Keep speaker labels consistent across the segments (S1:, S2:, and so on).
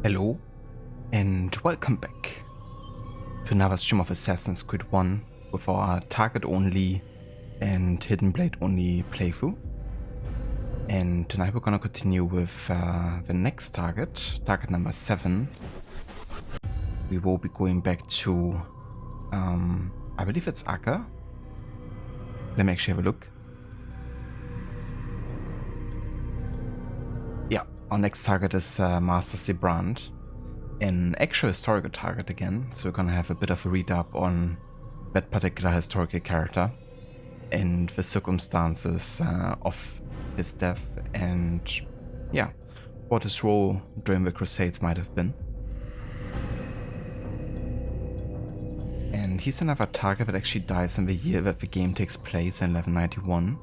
S1: Hello, and welcome back to another stream of Assassin's Creed 1 with our target-only and hidden blade-only playthrough. And tonight we're gonna continue with the next target number 7. We will be going back to, I believe it's Acre. Let me actually have a look. Yeah, our next target is Master Sibrand. An actual historical target again, so we're gonna have a bit of a read up on that particular historical character and the circumstances of his death and yeah, what his role during the Crusades might have been. And he's another target that actually dies in the year that the game takes place in 1191,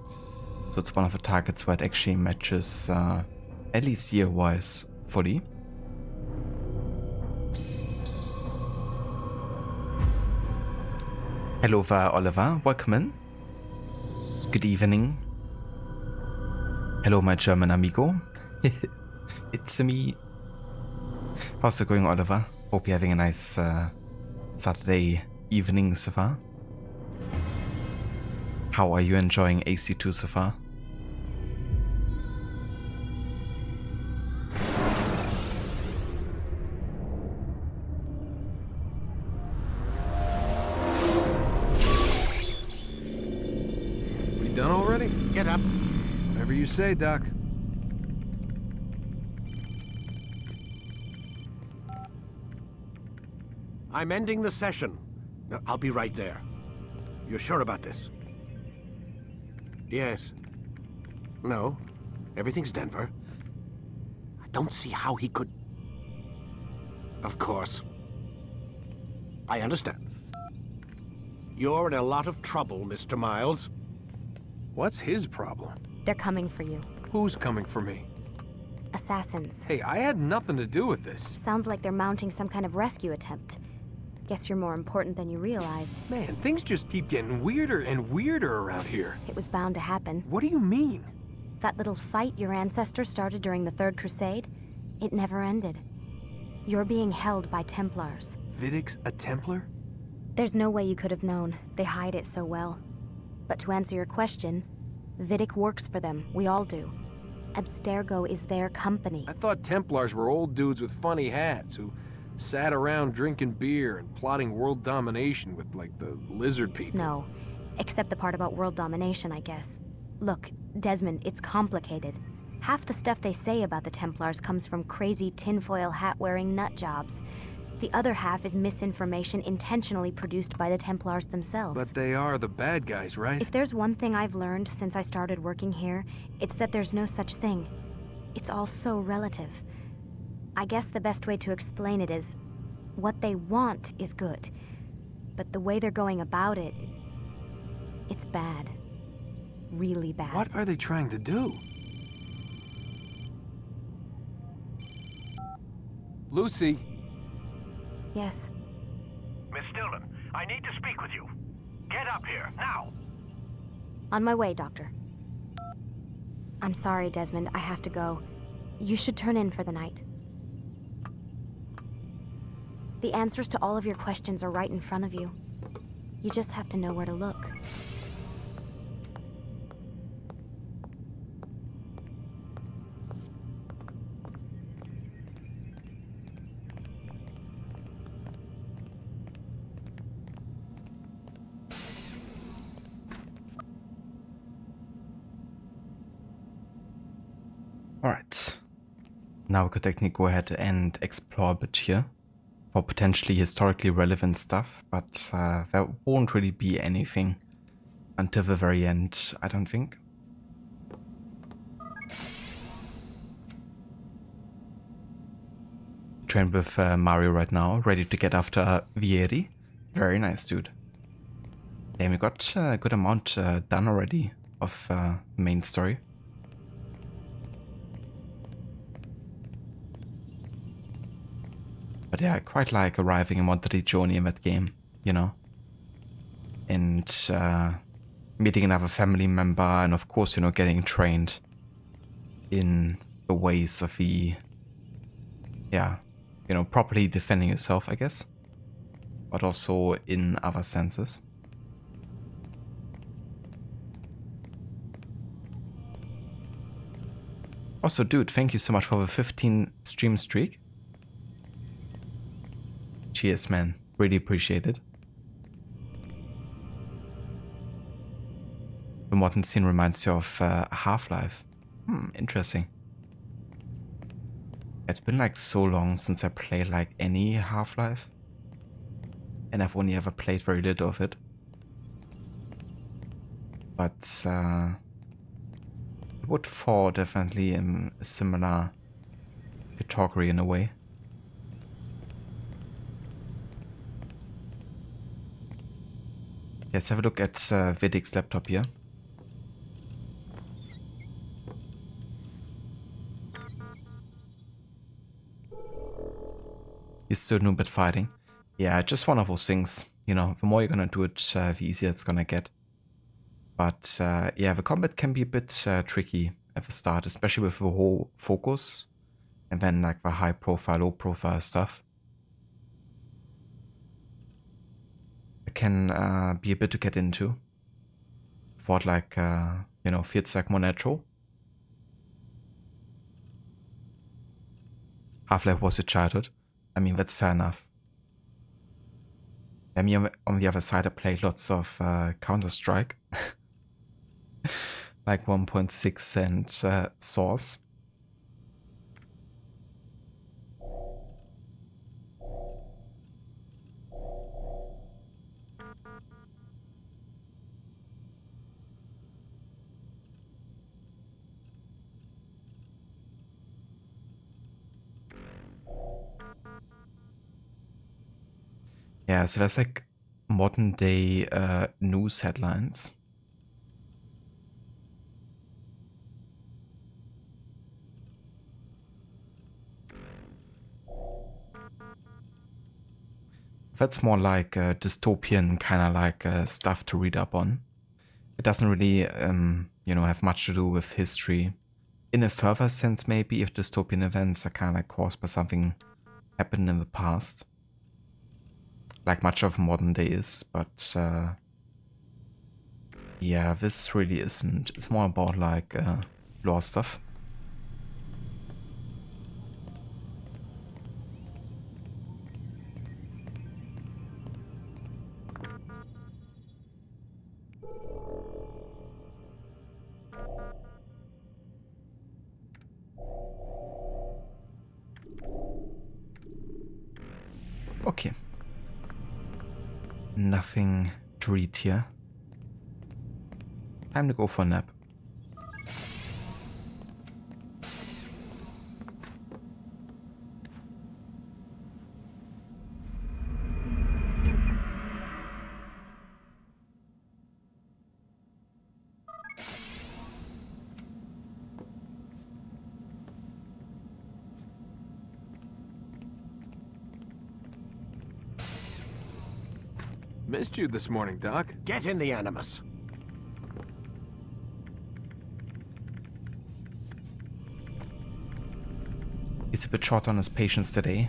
S1: so it's one of the targets where it actually matches at least year-wise fully. Hello there, Oliver. Welcome in. Good evening. Hello, my German amigo. It's me. How's it going, Oliver? Hope you're having a nice Saturday evening so far. How are you enjoying AC2 so far?
S2: Done already?
S3: Get up.
S2: Whatever you say, Doc.
S3: I'm ending the session. I'll be right there. You're sure about this? Yes. No. Everything's Denver. I don't see how he could... Of course. I understand. You're in a lot of trouble, Mr. Miles.
S2: What's his problem?
S4: They're coming for you.
S2: Who's coming for me?
S4: Assassins.
S2: Hey, I had nothing to do with this.
S4: Sounds like they're mounting some kind of rescue attempt. Guess you're more important than you realized.
S2: Man, things just keep getting weirder and weirder around here.
S4: It was bound to happen.
S2: What do you mean?
S4: That little fight your ancestors started during the Third Crusade, it never ended. You're being held by Templars.
S2: Vidic's a Templar?
S4: There's no way you could have known. They hide it so well. But to answer your question, Vidic works for them. We all do. Abstergo is their company.
S2: I thought Templars were old dudes with funny hats who sat around drinking beer and plotting world domination with, like, the lizard people.
S4: No, except the part about world domination, I guess. Look, Desmond, it's complicated. Half the stuff they say about the Templars comes from crazy tinfoil hat-wearing nut jobs. The other half is misinformation intentionally produced by the Templars themselves.
S2: But they are the bad guys, right?
S4: If there's one thing I've learned since I started working here, it's that there's no such thing. It's all so relative. I guess the best way to explain it is, what they want is good. But the way they're going about it, it's bad. Really bad.
S2: What are they trying to do? Lucy.
S4: Yes.
S5: Miss Stillman, I need to speak with you. Get up here, now!
S4: On my way, Doctor. I'm sorry, Desmond. I have to go. You should turn in for the night. The answers to all of your questions are right in front of you. You just have to know where to look.
S1: Alright, now we could technically go ahead and explore a bit here for potentially historically relevant stuff, but there won't really be anything until the very end, I don't think. Trained with Mario right now, ready to get after Vieri. Very nice, dude. Yeah, we got a good amount done already of the main story. But yeah, I quite like arriving in Monteriggioni in that game, you know? And meeting another family member and of course, you know, getting trained in the ways of the, yeah, you know, properly defending itself, I guess. But also in other senses. Also, dude, thank you so much for the 15 stream streak. Cheers, man. Really appreciate it. The modern scene reminds you of Half-Life. Interesting. It's been like so long since I played like any Half-Life. And I've only ever played very little of it. But it would fall definitely in a similar category in a way. Let's have a look at Vidic's laptop here. He's still new at fighting. Yeah, just one of those things. You know, the more you're gonna do it, the easier it's gonna get. But yeah, the combat can be a bit tricky at the start, especially with the whole focus and then like the high profile, low profile stuff. It can be a bit to get into. Thought like, you know, feels like more natural. Half-Life was your childhood. I mean, that's fair enough. I mean, on the other side, I played lots of Counter-Strike. Like 1.6 and Source. Yeah, so there's like modern day news headlines. That's more like dystopian kind of like stuff to read up on. It doesn't really, you know, have much to do with history. In a further sense, maybe, if dystopian events are kind of like caused by something happened in the past. Like much of modern day is, but yeah, this really isn't. It's more about like lore stuff. Okay. Nothing to read here. Time to go for a nap.
S2: Missed you this morning, Doc.
S3: Get in the Animus.
S1: He's a bit short on his patience today.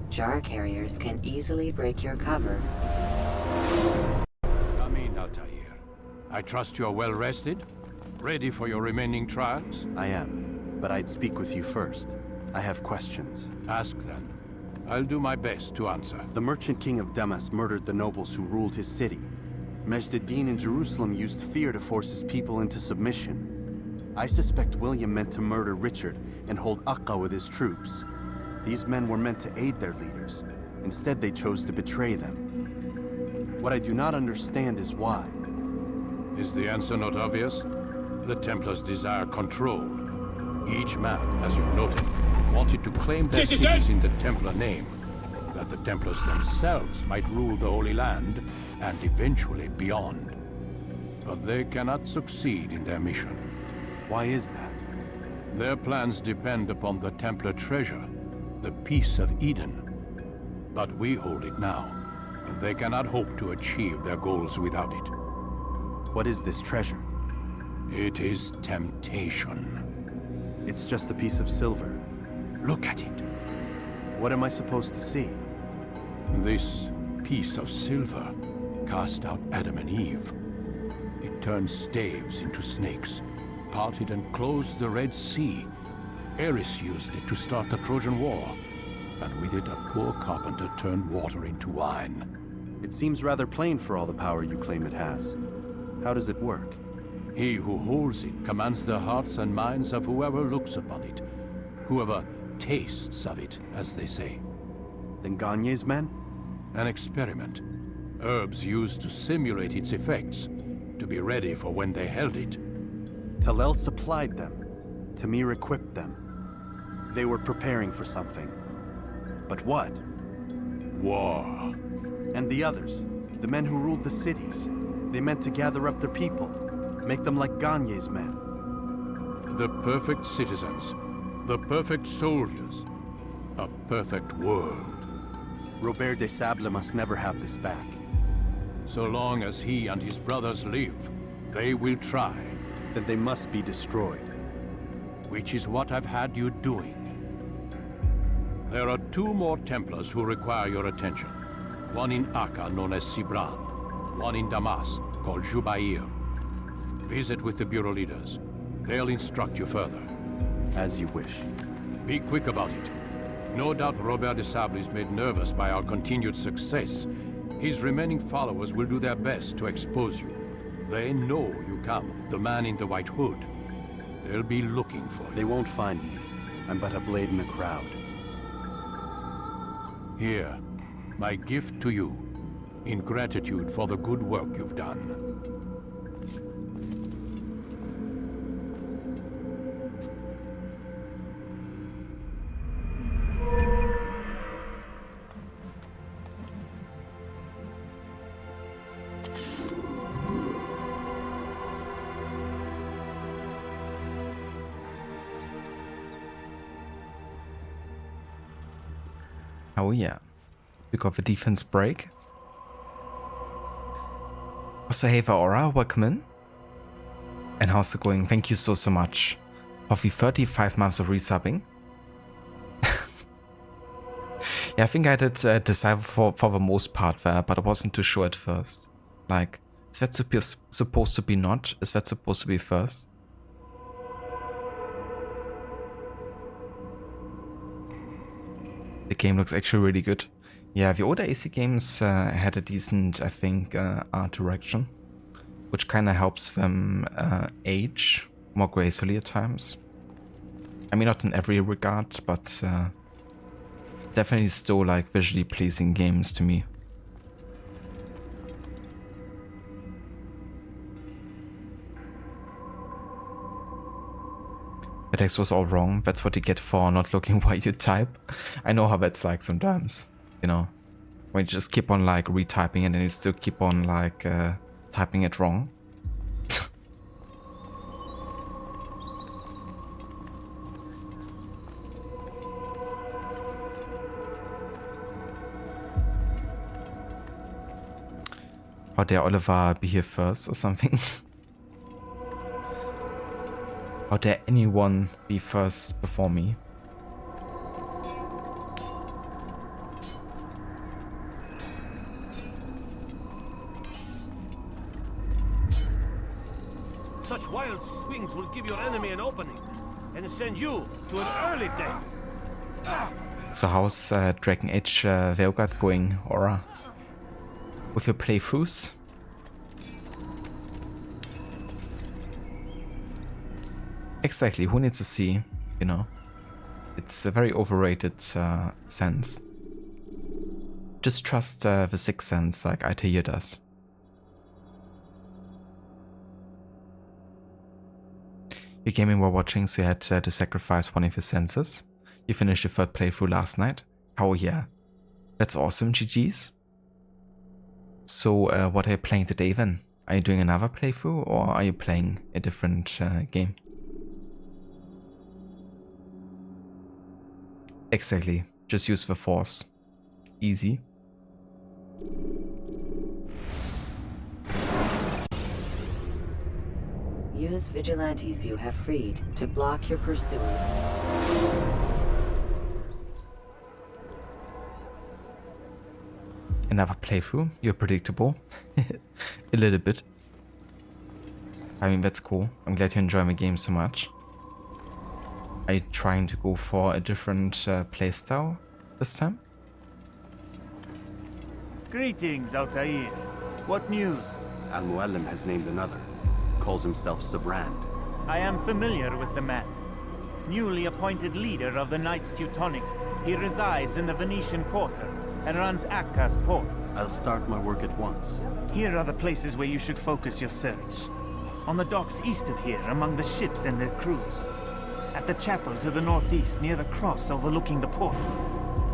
S6: Jar carriers can easily break your cover.
S7: Amin, Altair. I trust you are well rested? Ready for your remaining trials?
S8: I am, but I'd speak with you first. I have questions.
S7: Ask then. I'll do my best to answer.
S8: The merchant king of Damas murdered the nobles who ruled his city. Majd ad-Din in Jerusalem used fear to force his people into submission. I suspect William meant to murder Richard and hold Acre with his troops. These men were meant to aid their leaders. Instead, they chose to betray them. What I do not understand is why.
S7: Is the answer not obvious? The Templars desire control. Each man, as you've noted, wanted to claim their cities in the Templar name, that the Templars themselves might rule the Holy Land, and eventually beyond. But they cannot succeed in their mission.
S8: Why is that?
S7: Their plans depend upon the Templar treasure, the Peace of Eden. But we hold it now, and they cannot hope to achieve their goals without it.
S8: What is this treasure?
S7: It is temptation.
S8: It's just a piece of silver.
S7: Look at it.
S8: What am I supposed to see?
S7: This piece of silver cast out Adam and Eve. It turned staves into snakes, parted and closed the Red Sea. Ares used it to start the Trojan War, and with it a poor carpenter turned water into wine.
S8: It seems rather plain for all the power you claim it has. How does it work?
S7: He who holds it commands the hearts and minds of whoever looks upon it, whoever tastes of it, as they say.
S8: Then Gagne's men?
S7: An experiment. Herbs used to simulate its effects, to be ready for when they held it.
S8: Talel supplied them. Tamir equipped them. They were preparing for something. But what?
S7: War.
S8: And the others, the men who ruled the cities, they meant to gather up their people, make them like Gagne's men.
S7: The perfect citizens, the perfect soldiers, a perfect world.
S8: Robert de Sable must never have this back.
S7: So long as he and his brothers live, they will try.
S8: Then they must be destroyed.
S7: Which is what I've had you doing. There are 2 more Templars who require your attention. One in Acre, known as Sibrand. One in Damas, called Jubair. Visit with the Bureau leaders. They'll instruct you further.
S8: As you wish.
S7: Be quick about it. No doubt Robert de Sable is made nervous by our continued success. His remaining followers will do their best to expose you. They know you come, the man in the white hood. They'll be looking for you.
S8: They won't find me. I'm but a blade in the crowd.
S7: Here, my gift to you, in gratitude for the good work you've done.
S1: Oh yeah, we got the defense break. Also, hey Aura, welcome in. And how's it going? Thank you so much for the 35 months of resubbing. Yeah, I think I did decipher for the most part there, but I wasn't too sure at first. Like, is that supposed to be not? Is that supposed to be first? The game looks actually really good. Yeah, the older AC games had a decent, I think, art direction, which kind of helps them age more gracefully at times. I mean, not in every regard, but definitely still like visually pleasing games to me. The text was all wrong. That's what you get for not looking while you type. I know how that's like sometimes, you know, when you just keep on like retyping and then you still keep on like typing it wrong. How dare Oliver be here first or something? How dare anyone be first before me?
S9: Such wild swings will give your enemy an opening and send you to an early death.
S1: So how's Dragon Age Veilguard going, Aura? With your playthroughs? Exactly, who needs to see, you know? It's a very overrated sense. Just trust the sixth sense like Altair does. You're gaming while watching, so you had to sacrifice one of your senses. You finished your third playthrough last night. Oh yeah, that's awesome, GG's. So what are you playing today then? Are you doing another playthrough or are you playing a different game? Exactly, just use the force. Easy.
S6: Use vigilantes you have freed to block your pursuers.
S1: Another playthrough. You're predictable. A little bit. I mean, that's cool. I'm glad you enjoy my game so much. Are you trying to go for a different playstyle this time?
S10: Greetings, Altair. What news?
S8: Al-Mualim has named another. Calls himself Sibrand.
S10: I am familiar with the man. Newly appointed leader of the Knights Teutonic. He resides in the Venetian Quarter and runs Acre's port.
S8: I'll start my work at once.
S10: Here are the places where you should focus your search. On the docks east of here, among the ships and their crews. At the chapel to the northeast, near the cross overlooking the port.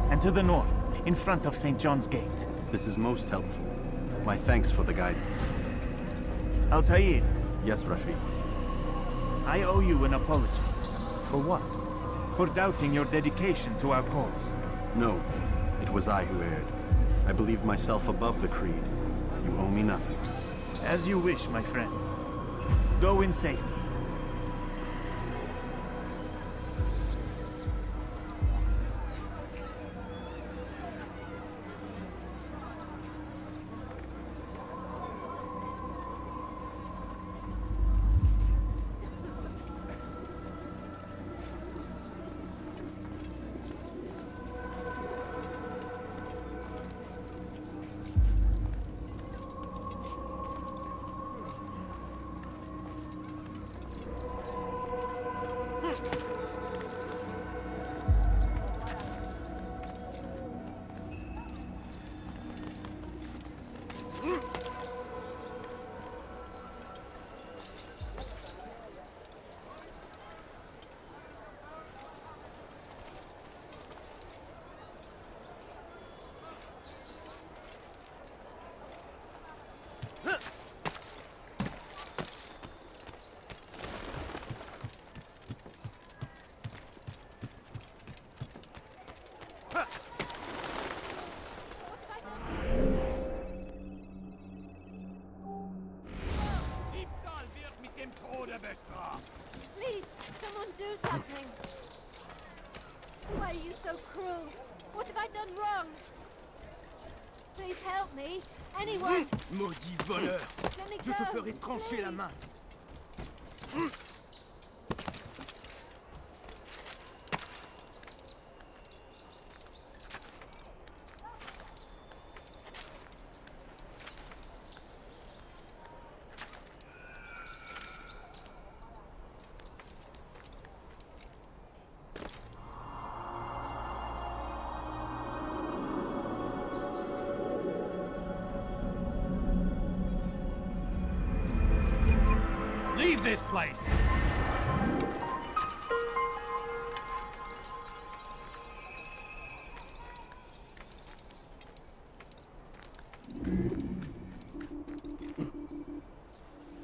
S10: And to the north, in front of St. John's Gate.
S8: This is most helpful. My thanks for the guidance.
S10: Altair,
S8: Yes, Rafiq.
S10: I owe you an apology.
S8: For what?
S10: For doubting your dedication to our cause.
S8: No, it was I who erred. I believed myself above the creed. You owe me nothing.
S10: As you wish, my friend. Go in safety.
S11: Please, someone do something. Why are you so cruel? What have I done wrong? Please help me. Anyone.
S9: Maudit voleur!
S11: Let me
S9: Je
S11: go.
S9: te ferai trancher la main.
S5: Leave this place!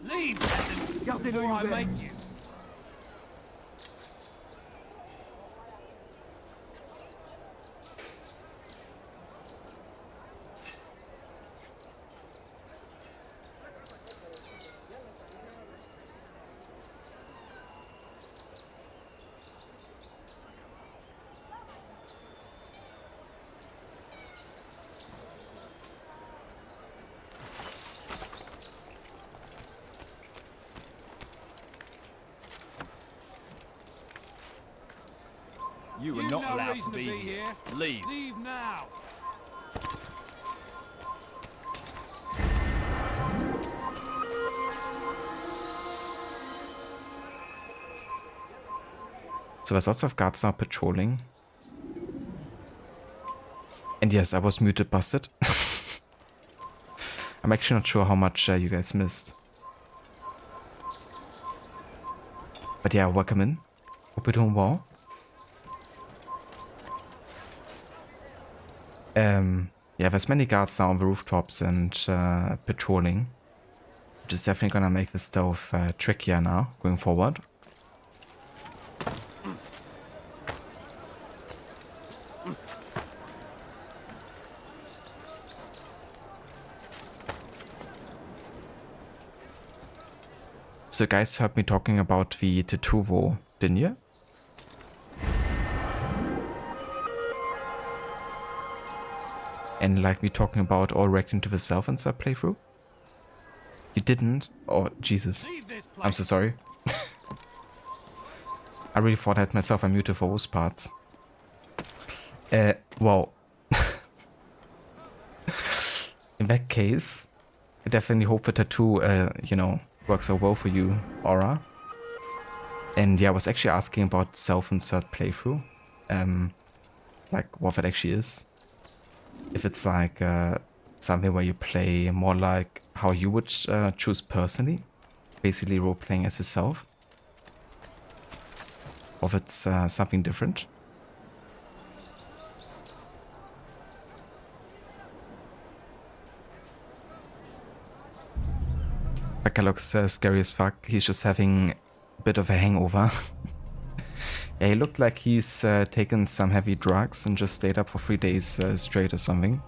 S5: Leave!
S9: Gardez-le
S5: before I
S9: ouvert.
S5: make you.
S9: You are
S5: You've
S9: not
S5: no
S9: allowed
S5: reason
S9: to be
S5: here.
S9: Leave.
S5: Leave now.
S1: So there's lots of guards now patrolling. And yes, I was muted, busted. I'm actually not sure how much you guys missed. But yeah, welcome in. Hope you're doing well. Yeah, there's many guards now on the rooftops and patrolling. Which is definitely gonna make the stealth trickier now, going forward. So you guys heard me talking about the Tetuvo, didn't you? And like me talking about all reacting to the self-insert playthrough? You didn't? Oh, Jesus. I'm so sorry. I really thought I had myself unmuted for those parts. Well. In that case, I definitely hope the tattoo, you know, works out well for you, Aura. And yeah, I was actually asking about self-insert playthrough. Like what that actually is. If it's like something where you play more like how you would choose personally. Basically role-playing as yourself. Or if it's something different. Becca looks scary as fuck. He's just having a bit of a hangover. Yeah, he looked like he's taken some heavy drugs and just stayed up for 3 days straight or something.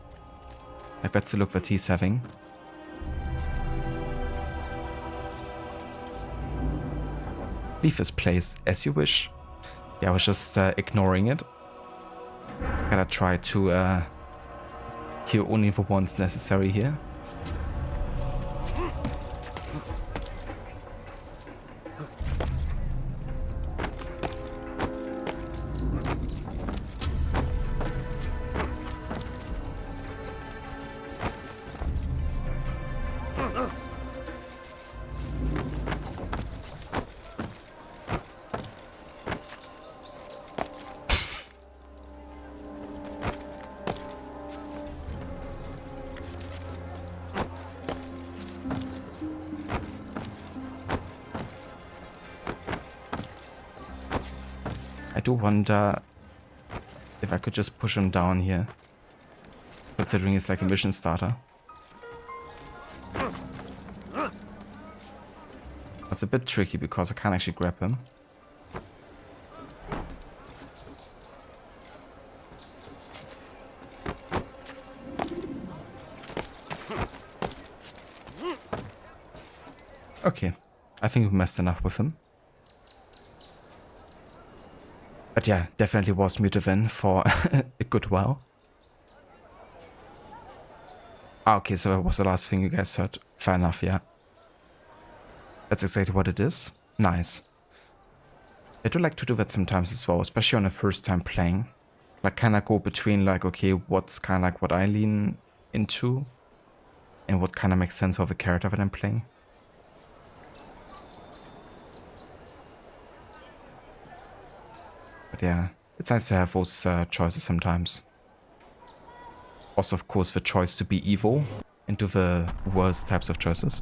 S1: Like that's the look that he's having. Leave this place as you wish. Yeah, I was just ignoring it. Gotta try to kill only the ones necessary here. I do wonder if I could just push him down here, considering it's like a mission starter. That's a bit tricky because I can't actually grab him. Okay, I think we messed enough with him. But yeah, definitely was muted in for a good while. Ah, okay, so that was the last thing you guys heard. Fair enough, yeah. That's exactly what it is. Nice. I do like to do that sometimes as well, especially on the first time playing. Like kind of go between like, okay, what's kind of like what I lean into and what kind of makes sense of the character that I'm playing. But yeah, it's nice to have those choices sometimes. Also, of course, the choice to be evil into the worst types of choices.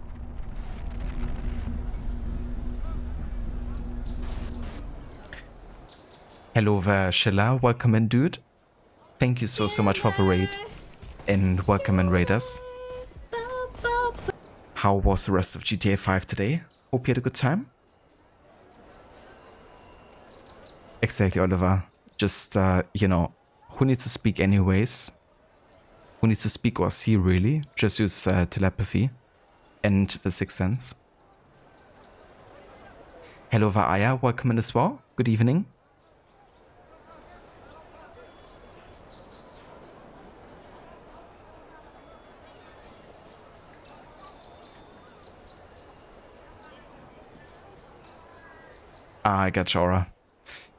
S1: Hello there, Shilla. Welcome in, dude. Thank you so much for the raid. And welcome in, raiders. How was the rest of GTA 5 today? Hope you had a good time. Exactly, Oliver. Just, you know, who needs to speak anyways? Who needs to speak or see, really? Just use telepathy and the sixth sense. Hello, Vaaya. Welcome in as well. Good evening. Ah, I got you, Aura.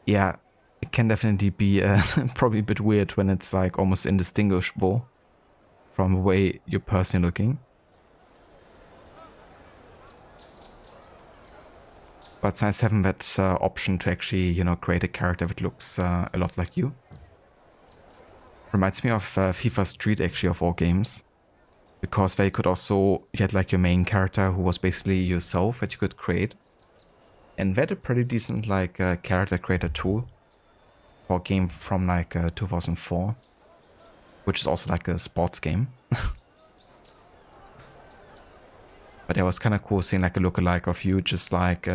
S1: Yeah, it can definitely be probably a bit weird when it's like almost indistinguishable from the way you're personally looking. But it's nice having that option to actually, you know, create a character that looks a lot like you. Reminds me of FIFA Street, actually, of all games. Because there you could also, you had like your main character who was basically yourself that you could create. And they had a pretty decent like character creator tool for a game from like 2004. Which is also like a sports game. But it was kind of cool seeing like a lookalike of you just like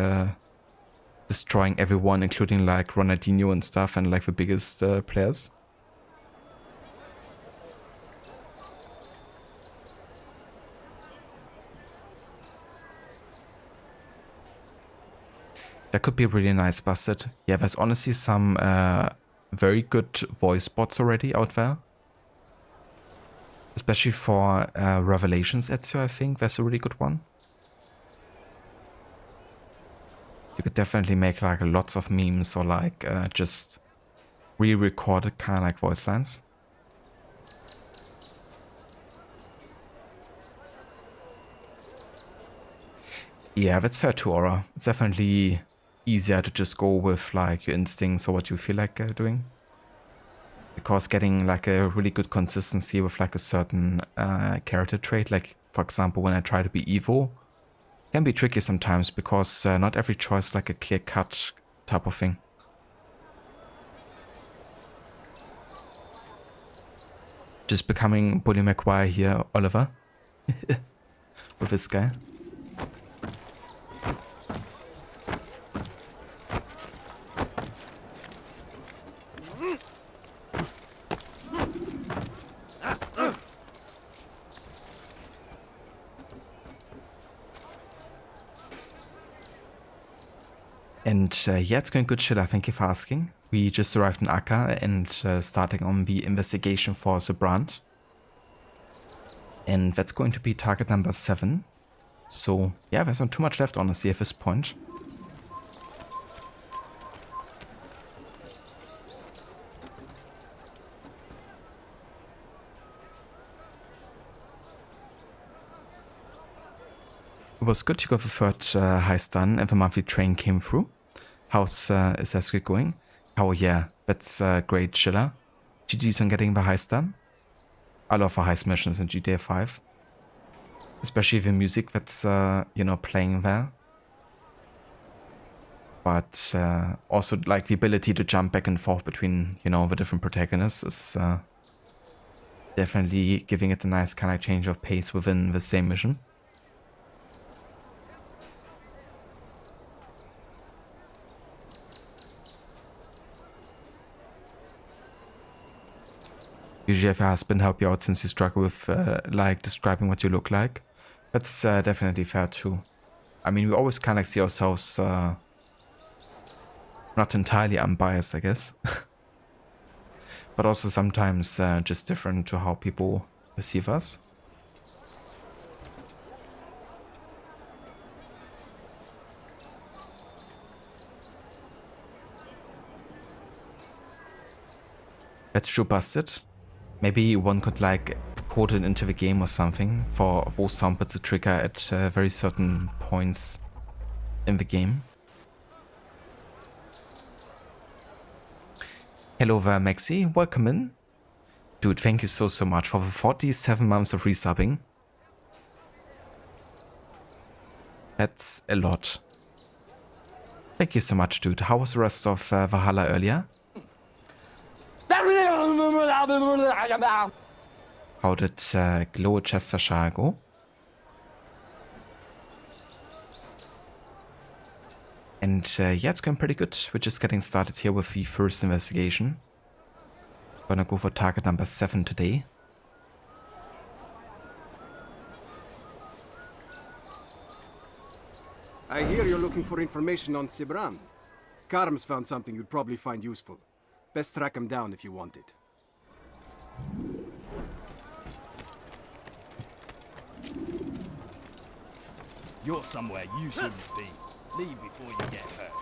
S1: destroying everyone, including like Ronaldinho and stuff and like the biggest players. That could be really nice, Busted. Yeah, there's honestly some very good voice bots already out there. Especially for Revelations Ezio, I think that's a really good one. You could definitely make like lots of memes or like just re-recorded kind of like voice lines. Yeah, that's fair too, Aura. It's definitely easier to just go with like your instincts or what you feel like doing. Because getting like a really good consistency with like a certain character trait, like for example when I try to be evil, can be tricky sometimes because not every choice is like a clear cut type of thing. Just becoming Bully McGuire here, Oliver. With this guy. And yeah, it's going good, Shilla. Thank you for asking. We just arrived in Acre and starting on the investigation for Sibrand. And that's going to be target number 7. So yeah, there's not too much left honestly at this point. It was good you got the third heist done and the monthly train came through. How's Assassination going? Oh yeah, that's great, Chilla. GG's on getting the heist done. I love the heist missions in GTA 5. Especially the music that's, you know, playing there. But also like the ability to jump back and forth between, you know, the different protagonists is definitely giving it a nice kind of change of pace within the same mission. Usually if your husband help you out since you struggle with like describing what you look like. That's definitely fair too. I mean, we always kind of see ourselves not entirely unbiased, I guess. But also sometimes just different to how people perceive us. That's true, Busted. Maybe one could like code it into the game or something for those sound bits to trigger at very certain points in the game. Hello there, Maxi. Welcome in. Dude, thank you so much for the 47 months of resubbing. That's a lot. Thank you so much, dude. How was the rest of Valhalla earlier? How did Gloucestershire go? And yeah, it's going pretty good. We're just getting started here with the first investigation. Gonna go for target number 7 today.
S12: I hear you're looking for information on Sibrand. Karm's found something you'd probably find useful. Best track him down if you want it.
S13: You're somewhere you shouldn't be. Leave before you get hurt.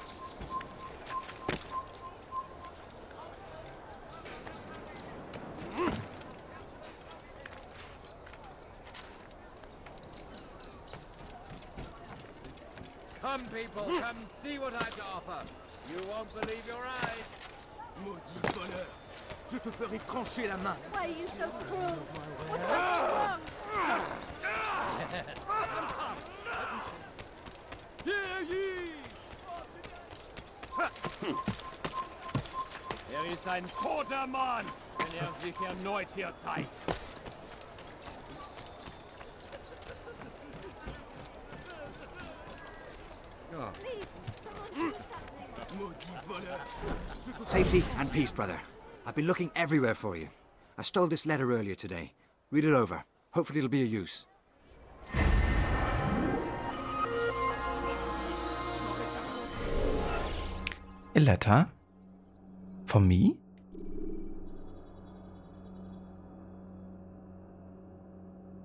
S14: Come, people, come see what I have to offer. You won't believe your eyes.
S9: Maudit voleur! Je te ferai trancher la main!
S11: Why are you so cruel? What have I done wrong?
S13: Ist ein toter Mann, wenn sich erneut hier zeigt.
S15: Safety and peace, brother. I've been looking everywhere for you. I stole this letter earlier today. Read it over. Hopefully it'll be of use.
S1: A letter? For me?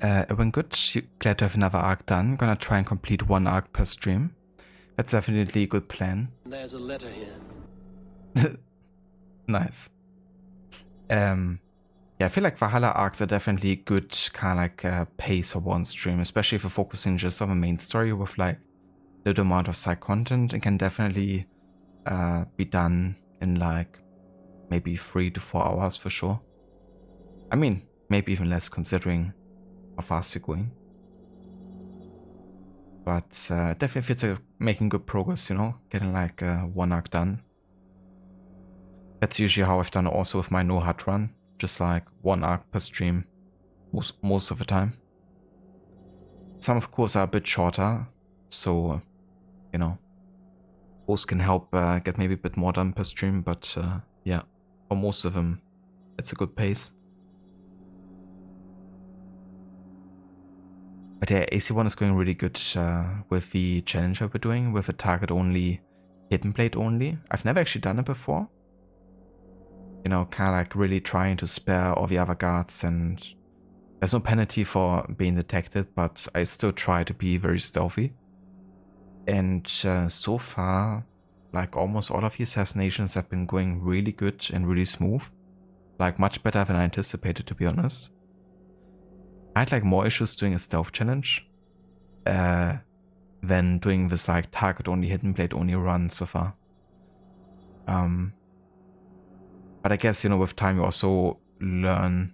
S1: It went good. Glad to have another arc done. Gonna try and complete 1 arc per stream. That's definitely a good plan.
S16: There's a letter here.
S1: Nice. Yeah, I feel like Valhalla arcs are definitely good kind of like pace for one stream, especially if you're focusing just on the main story with like little amount of side content. It can definitely be done in like maybe 3 to 4 hours for sure. I mean, maybe even less considering how fast you're going. But definitely feels like making good progress, you know, getting like 1 arc done. That's usually how I've done it also with my No Hut run, just like 1 arc per stream most of the time. Some of course are a bit shorter, so you know, those can help get maybe a bit more done per stream, but yeah, for most of them it's a good pace. But yeah, AC1 is going really good with the challenge that we're doing with a target only, hidden blade only. I've never actually done it before. You know, kind of like really trying to spare all the other guards, and there's no penalty for being detected, but I still try to be very stealthy. And so far, like almost all of the assassinations have been going really good and really smooth. Like much better than I anticipated, to be honest. I had like more issues doing a stealth challenge than doing this like target only, hidden blade only run so far. But I guess, you know, with time you also learn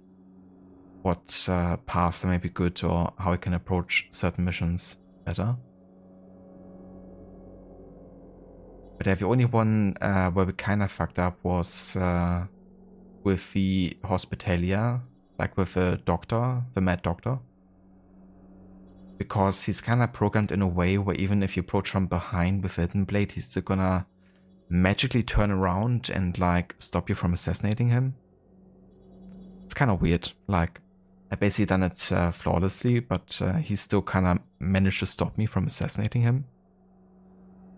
S1: what paths may be good or how you can approach certain missions better. But yeah, the only one where we kind of fucked up was with the Hospitalia, like with the doctor, the mad doctor. Because he's kind of programmed in a way where even if you approach from behind with a hidden blade, he's still gonna magically turn around and like stop you from assassinating him. It's kind of weird. Like I basically done it flawlessly, but he still kind of managed to stop me from assassinating him.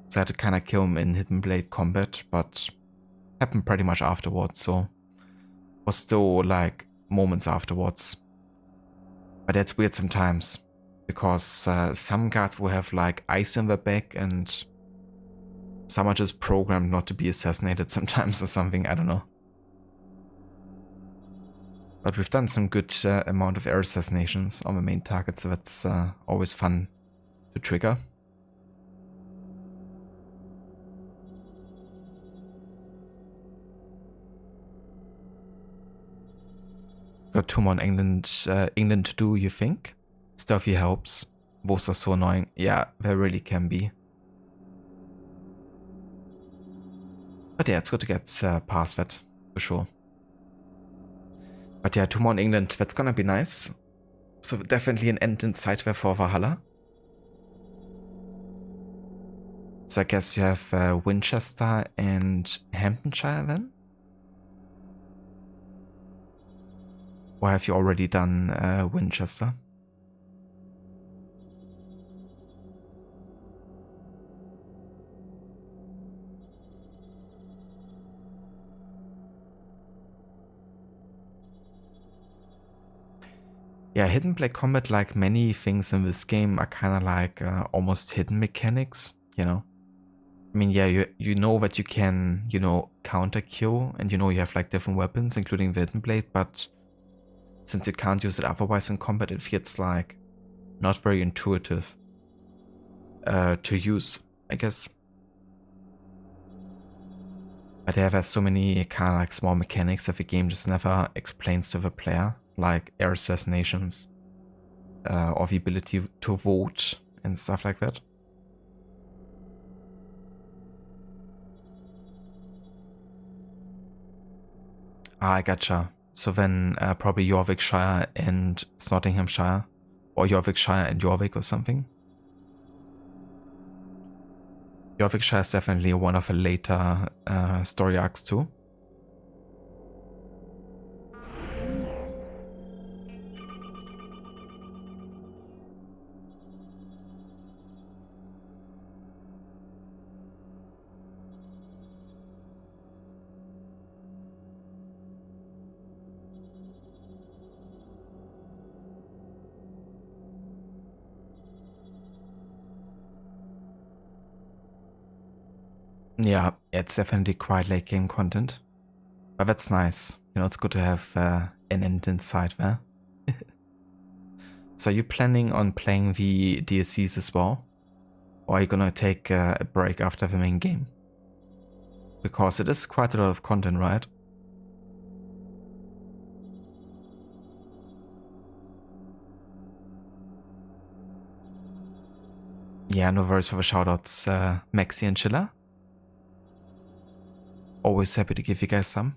S1: So I had to kind of kill him in hidden blade combat, but happened pretty much afterwards, so was still like moments afterwards. But that's weird sometimes, because some guards will have like ice in their back and some are just programmed not to be assassinated sometimes or something, I don't know. But we've done some good amount of air assassinations on the main target, so that's always fun to trigger. Got 2 more in England to do, you think? Stealthy helps. Those are so annoying. Yeah, they really can be. But yeah, it's good to get past that, for sure. But yeah, 2 more in England, that's gonna be nice. So definitely an end in sight there for Valhalla. So I guess you have Winchester and Hamptonshire then? Or have you already done Winchester? Yeah, hidden blade combat, like many things in this game, are kind of like almost hidden mechanics, you know? I mean, yeah, you know that you can, you know, counter kill, and you know you have like different weapons, including the hidden blade, but since you can't use it otherwise in combat, it feels like not very intuitive to use, I guess. But yeah, there's so many kind of like small mechanics that the game just never explains to the player, like air assassinations, or the ability to vote and stuff like that. Ah, I gotcha. So then probably Yorkshire and Nottinghamshire, or Yorkshire and York or something. Yorkshire is definitely one of the later story arcs too. Yeah, it's definitely quite late game content. But that's nice. You know, it's good to have an end inside there. So are you planning on playing the DLCs as well? Or are you gonna take a break after the main game? Because it is quite a lot of content, right? Yeah, no worries for the shoutouts, Maxi and Chilla. Always happy to give you guys some.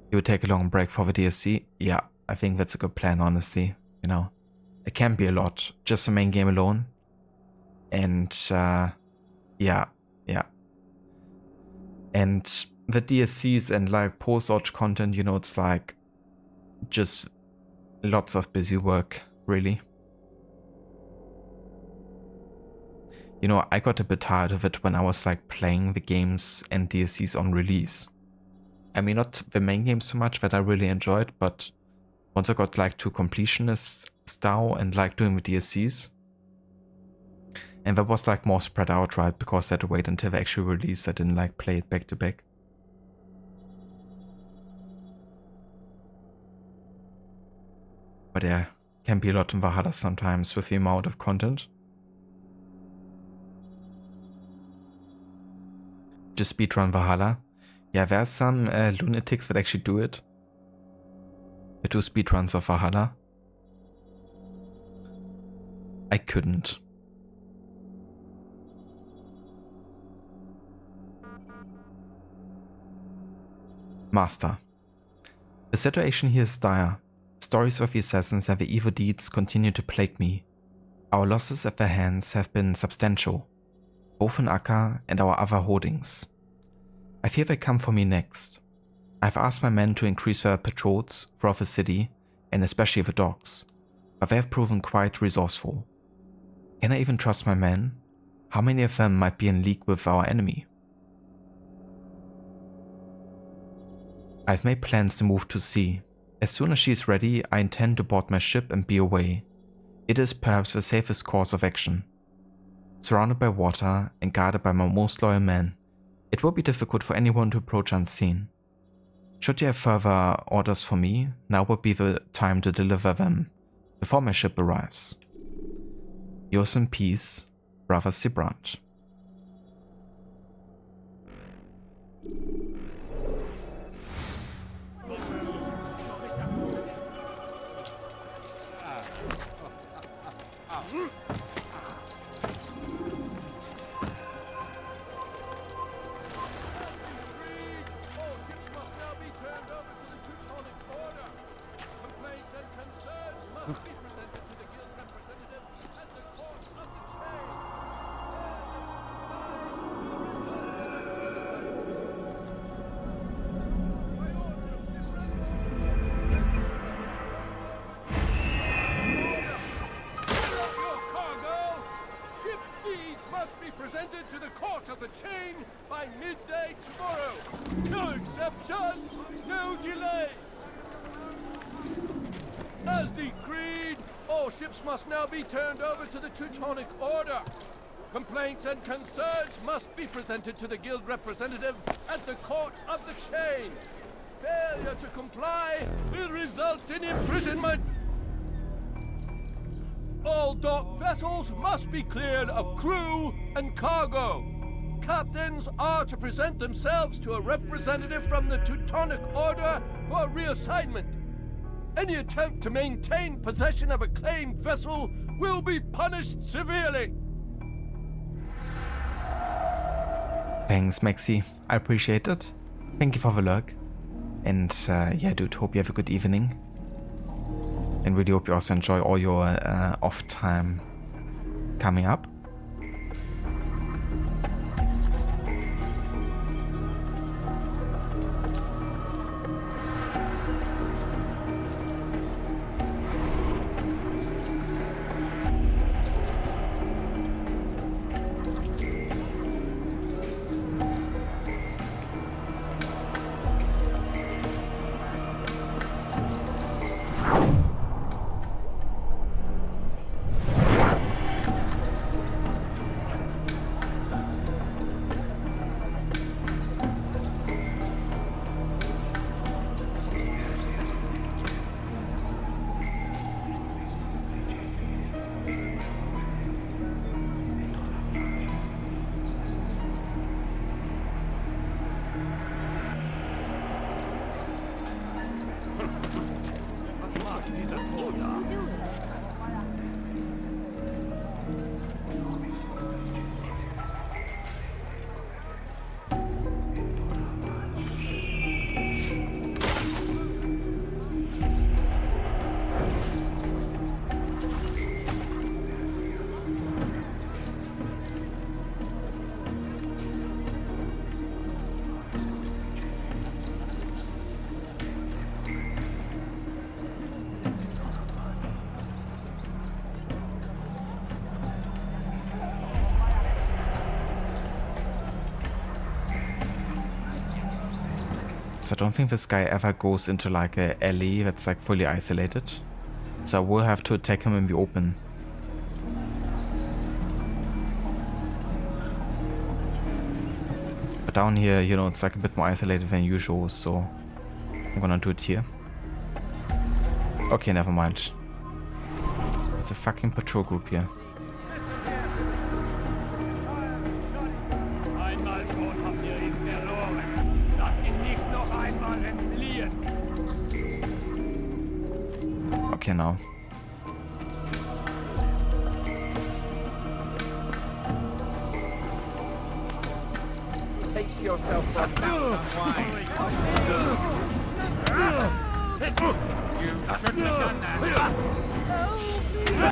S1: You would take a long break for the DLC? Yeah, I think that's a good plan, honestly. You know, it can be a lot, just the main game alone. And yeah. And the DLCs and like post-launch content, you know, it's like just lots of busy work, really. You know, I got a bit tired of it when I was like playing the games and DLCs on release. I mean, not the main game so much that I really enjoyed, but once I got like to completionist style and like doing the DLCs, and that was like more spread out, right? Because I had to wait until the actual release. I didn't like play it back to back. But yeah, can be a lot in Valhalla sometimes with the amount of content. Just speedrun Valhalla. Yeah, there are some lunatics that actually do it. They do speedruns of Valhalla. I couldn't. Master. The situation here is dire. Stories of the assassins and the evil deeds continue to plague me. Our losses at their hands have been substantial, both in Acre and our other holdings. I fear they come for me next. I've asked my men to increase their patrols throughout the city, and especially the docks, but they have proven quite resourceful. Can I even trust my men? How many of them might be in league with our enemy? I've made plans to move to sea. As soon as she is ready, I intend to board my ship and be away. It is perhaps the safest course of action. Surrounded by water and guarded by my most loyal men, it will be difficult for anyone to approach unseen. Should you have further orders for me, now would be the time to deliver them, before my ship arrives. Yours in peace, Brother Sibrand.
S14: Presented to the court of the chain by midday tomorrow. No exceptions, no delay. As decreed, all ships must now be turned over to the Teutonic Order. Complaints and concerns must be presented to the guild representative at the court of the chain. Failure to comply will result in imprisonment. All dock vessels must be cleared of crew and cargo. Captains are to present themselves to a representative from the Teutonic Order for reassignment. Any attempt to maintain possession of a claimed vessel will be punished severely.
S1: Thanks, Maxi. I appreciate it. Thank you for the lurk. And yeah, dude, hope you have a good evening. And really hope you also enjoy all your off time coming up. So I don't think this guy ever goes into like a alley that's like fully isolated. So I will have to attack him in the open. But down here, you know, it's like a bit more isolated than usual, so I'm gonna do it here. Okay, never mind. It's a fucking patrol group here. Okay, now.
S16: Take yourself from wine. You shouldn't have done that.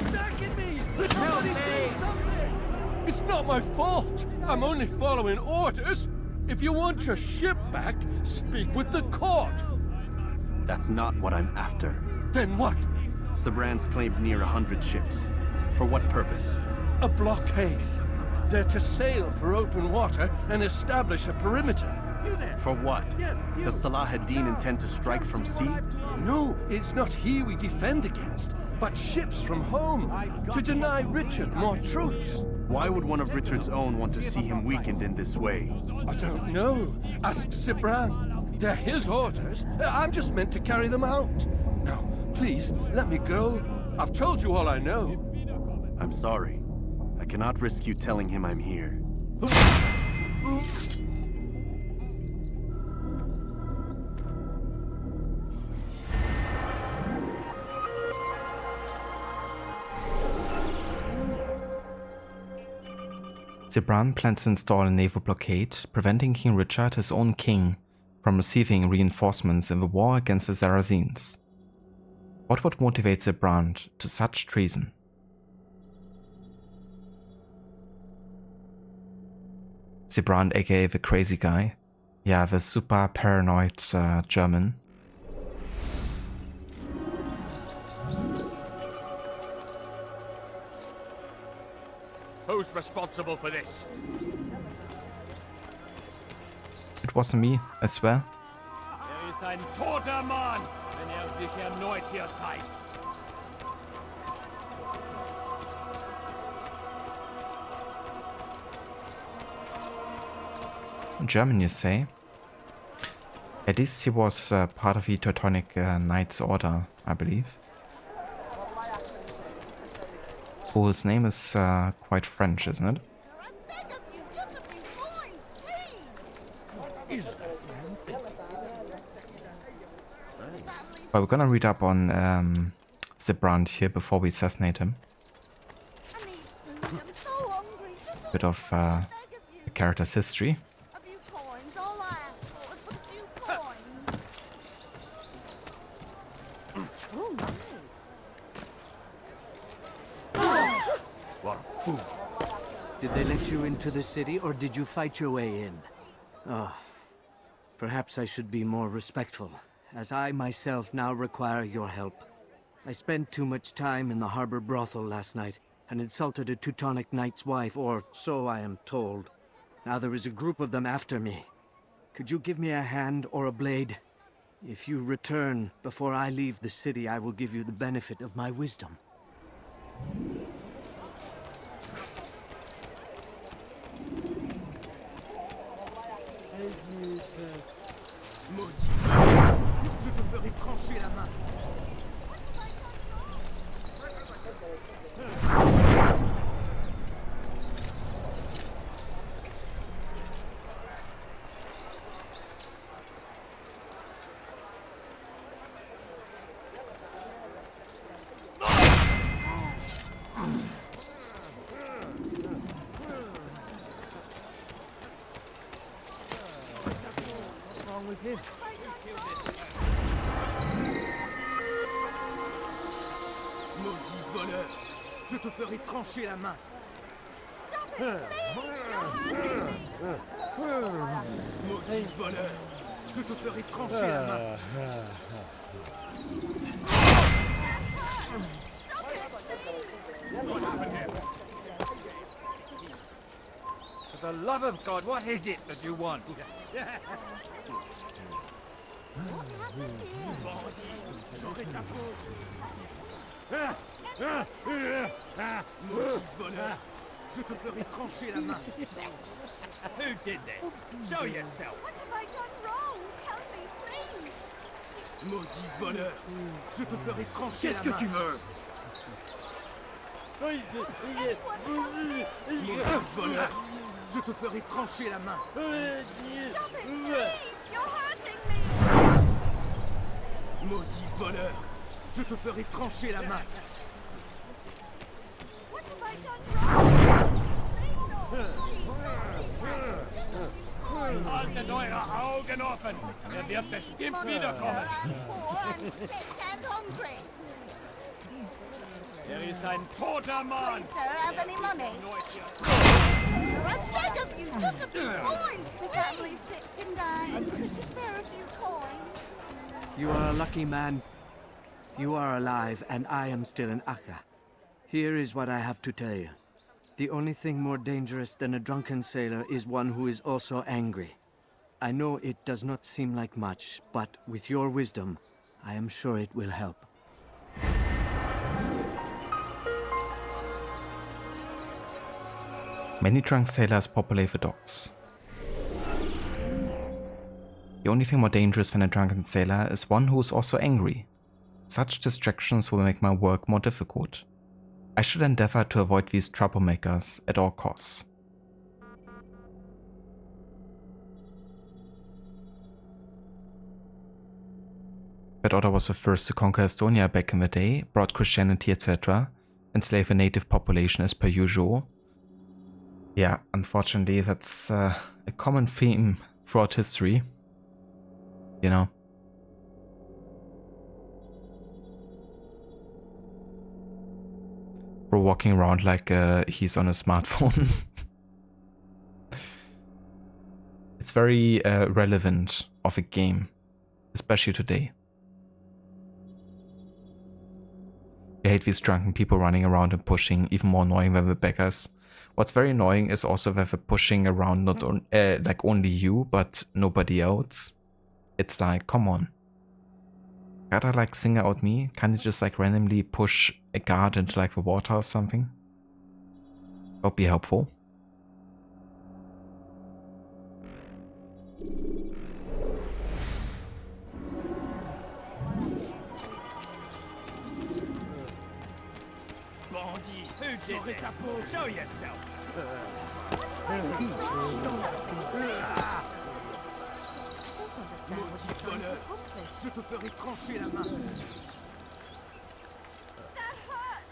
S14: Attacking me! Help me! It's not my fault. I'm only following orders. If you want your ship back, speak with the court.
S8: That's not what I'm after.
S14: Then what?
S8: Sibrand's claimed near 100 ships. For what purpose?
S14: A blockade. They're to sail for open water and establish a perimeter.
S8: For what? Does Salah ad-Din intend to strike from sea?
S14: No, it's not he we defend against, but ships from home, to deny Richard more troops.
S8: Why would one of Richard's own want to see him weakened in this way?
S14: I don't know. Ask Sibrand. They're his orders. I'm just meant to carry them out. Now, please, let me go. I've told you all I know.
S8: I'm sorry. I cannot risk you telling him I'm here.
S1: Sibrand plans to install a naval blockade, preventing King Richard, his own king, from receiving reinforcements in the war against the Saracens. What would motivate Sibrand to such treason? Sibrand, aka the crazy guy. Yeah, the super paranoid German.
S13: Who's responsible for this?
S1: It wasn't me, I swear.
S13: Er ist ein toter Mann, wenn sich erneut hier zeigt.
S1: German, you say? At least he was part of the Teutonic Knights Order, I believe. Oh, his name is quite French, isn't it? Well, we're gonna read up on Sibrand here before we assassinate him. Bit of the character's history.
S17: Did they let you into the city, or did you fight your way in? Oh, perhaps I should be more respectful, as I myself now require your help. I spent too much time in the harbor brothel last night, and insulted a Teutonic knight's wife, or so I am told. Now there is a group of them after me. Could you give me a hand or a blade? If you return before I leave the city, I will give you the benefit of my wisdom.
S16: Je te ferai trancher la main. What's wrong with him? Maudit voleur! Je te ferai trancher la main! Maudit voleur! Je te ferai trancher la main!
S13: For the love of God, what is it that you want?
S16: J'aurai ta peau. Maudit voleur. Je te ferai trancher la main. Who did this? Show yourself.
S11: What have I done wrong? Tell me, please.
S16: Maudit voleur. Je te ferai trancher
S13: Qu'est-ce
S16: la
S13: que
S16: main.
S13: tu veux?
S16: Maudit voleur. Je te ferai trancher la main.
S11: Stop it, please. You're hurting me.
S16: Maudit voleur. Je te ferai trancher la main.
S11: What have I done wrong?
S13: Haltet eure Augen offen! Wird bestimmt wiederkommen!
S11: Poor and sick and hungry.
S13: Ist ein toter Mann!
S11: Please, sir, have any money? I beg of you, just a few coins. The family's sick and dying. Could you spare a few coins?
S17: You are a lucky man. You are alive, and I am still in Acre. Here is what I have to tell you. The only thing more dangerous than a drunken sailor is one who is also angry. I know it does not seem like much, but with your wisdom, I am sure it will help.
S1: Many drunk sailors populate the docks. The only thing more dangerous than a drunken sailor is one who is also angry. Such distractions will make my work more difficult. I should endeavor to avoid these troublemakers at all costs. That order was the first to conquer Estonia back in the day, brought Christianity, etc., enslave a native population as per usual. Yeah, unfortunately that's a common theme throughout history, you know. Bro walking around like he's on a smartphone. It's very relevant of a game, especially today. I hate these drunken people running around and pushing, even more annoying than the beggars. What's very annoying is also that they're pushing around not on, like only you, but nobody else. It's like, come on. Gotta like single out me? Can't you just like randomly push a guard into like the water or something? That would be helpful.
S16: Bandit. Who did this? Show yourself. Maudit voleur. Je te ferai trancher la main.
S11: That hurt.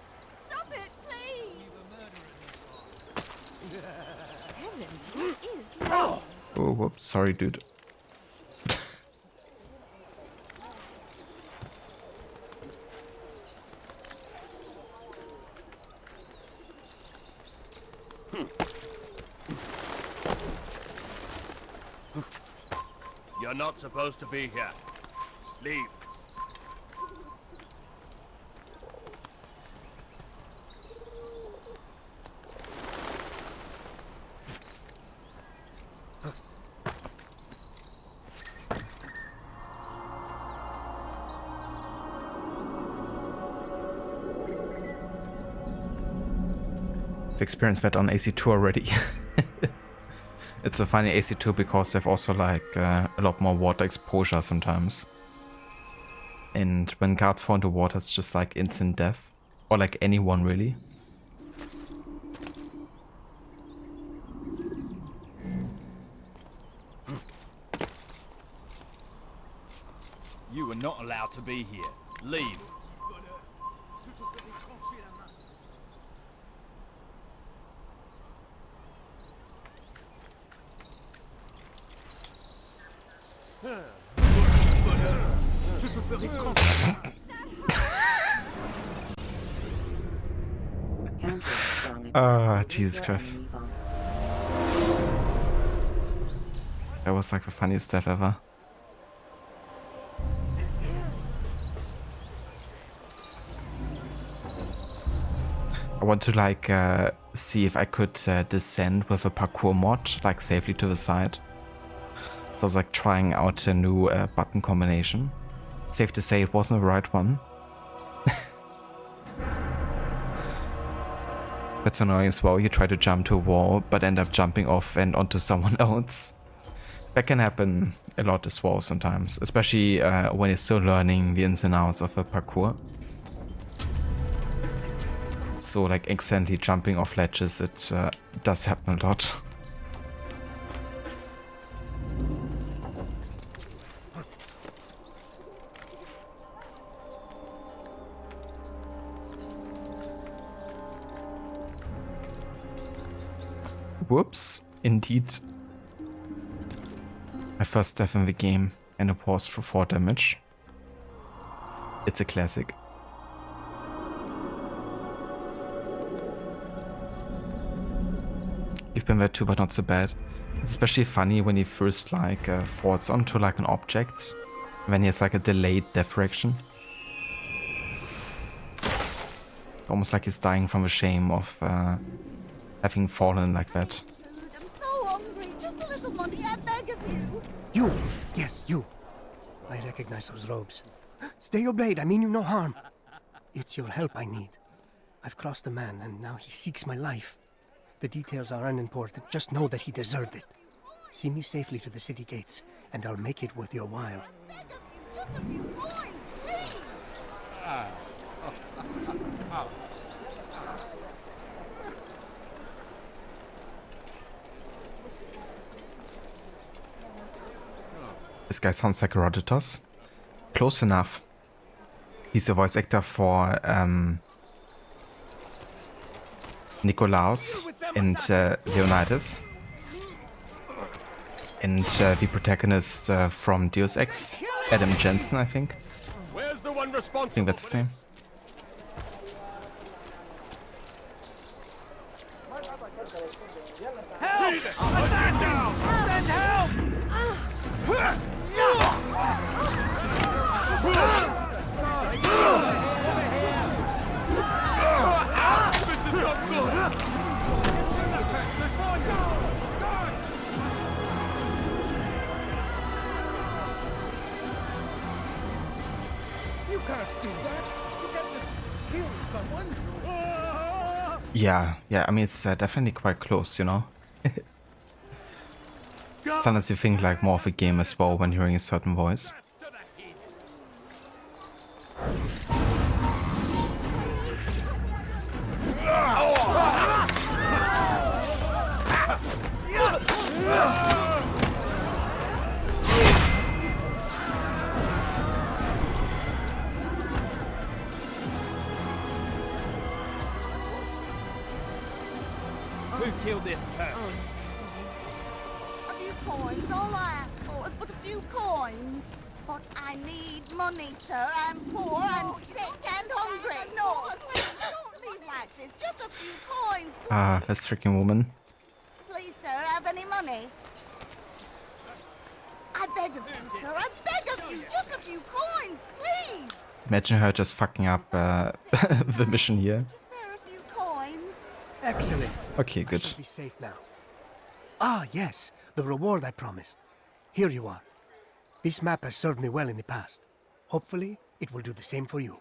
S11: Stop it, please. Heavens, what is that?
S1: Oh, whoops, sorry dude.
S13: You're not supposed to be here. Leave.
S1: I've experienced that on AC2 already. It's a funny AC2 because they've also like a lot more water exposure sometimes. And when guards fall into water, it's just like instant death. Or like anyone really.
S13: You are not allowed to be here. Leave.
S16: Je te ferai trancher.
S1: Ah, Jesus Christ. That was like the funniest death ever. I want to like see if I could descend with a parkour mod like safely to the side. So I was like trying out a new button combination. Safe to say it wasn't the right one. That's annoying as well. You try to jump to a wall, but end up jumping off and onto someone else. That can happen a lot as well sometimes, especially when you're still learning the ins and outs of a parkour. So like accidentally jumping off ledges, it does happen a lot. Whoops, indeed. My first death in the game, and it was for 4 damage. It's a classic. You've been there too, but not so bad. It's especially funny when he first like falls onto like an object, when he has like a delayed death reaction. Almost like he's dying from the shame of having fallen like that.
S11: I'm so hungry. Just a little money, I beg of you.
S18: You! Yes, you. I recognize those robes. Stay your blade, I mean you no harm. It's your help I need. I've crossed a man, and now he seeks my life. The details are unimportant, just know that he deserved it. See me safely to the city gates, and I'll make it worth your while.
S11: Just a few coins, please.
S1: This guy sounds like Herodotus. Close enough. He's the voice actor for Nikolaus and Leonidas. And the protagonist from Deus Ex, Adam Jensen, I think.
S16: Where's the one responsible?
S1: I think that's his name.
S16: Help! Stand down! Send help! This is not good!
S9: You can't do that. You can't just kill someone.
S1: Yeah, I mean, it's definitely quite close, you know? Sometimes you think like more of a game as well when hearing a certain voice.
S16: Who killed this person?
S11: A few coins, all I ask for is but a few coins. But I need money, sir. I'm poor, I'm sick and hungry. No, please, don't leave like this. Just a few coins.
S1: Ah, that freaking woman.
S11: Please, sir, have any money? I beg of you, sir. I beg of you. Just a few coins, please.
S1: Imagine her just fucking up the mission here.
S11: Spare a few coins.
S18: Excellent.
S1: Okay, good.
S18: I should be safe now. Ah, yes, the reward I promised. Here you are. This map has served me well in the past. Hopefully, it will do the same for you.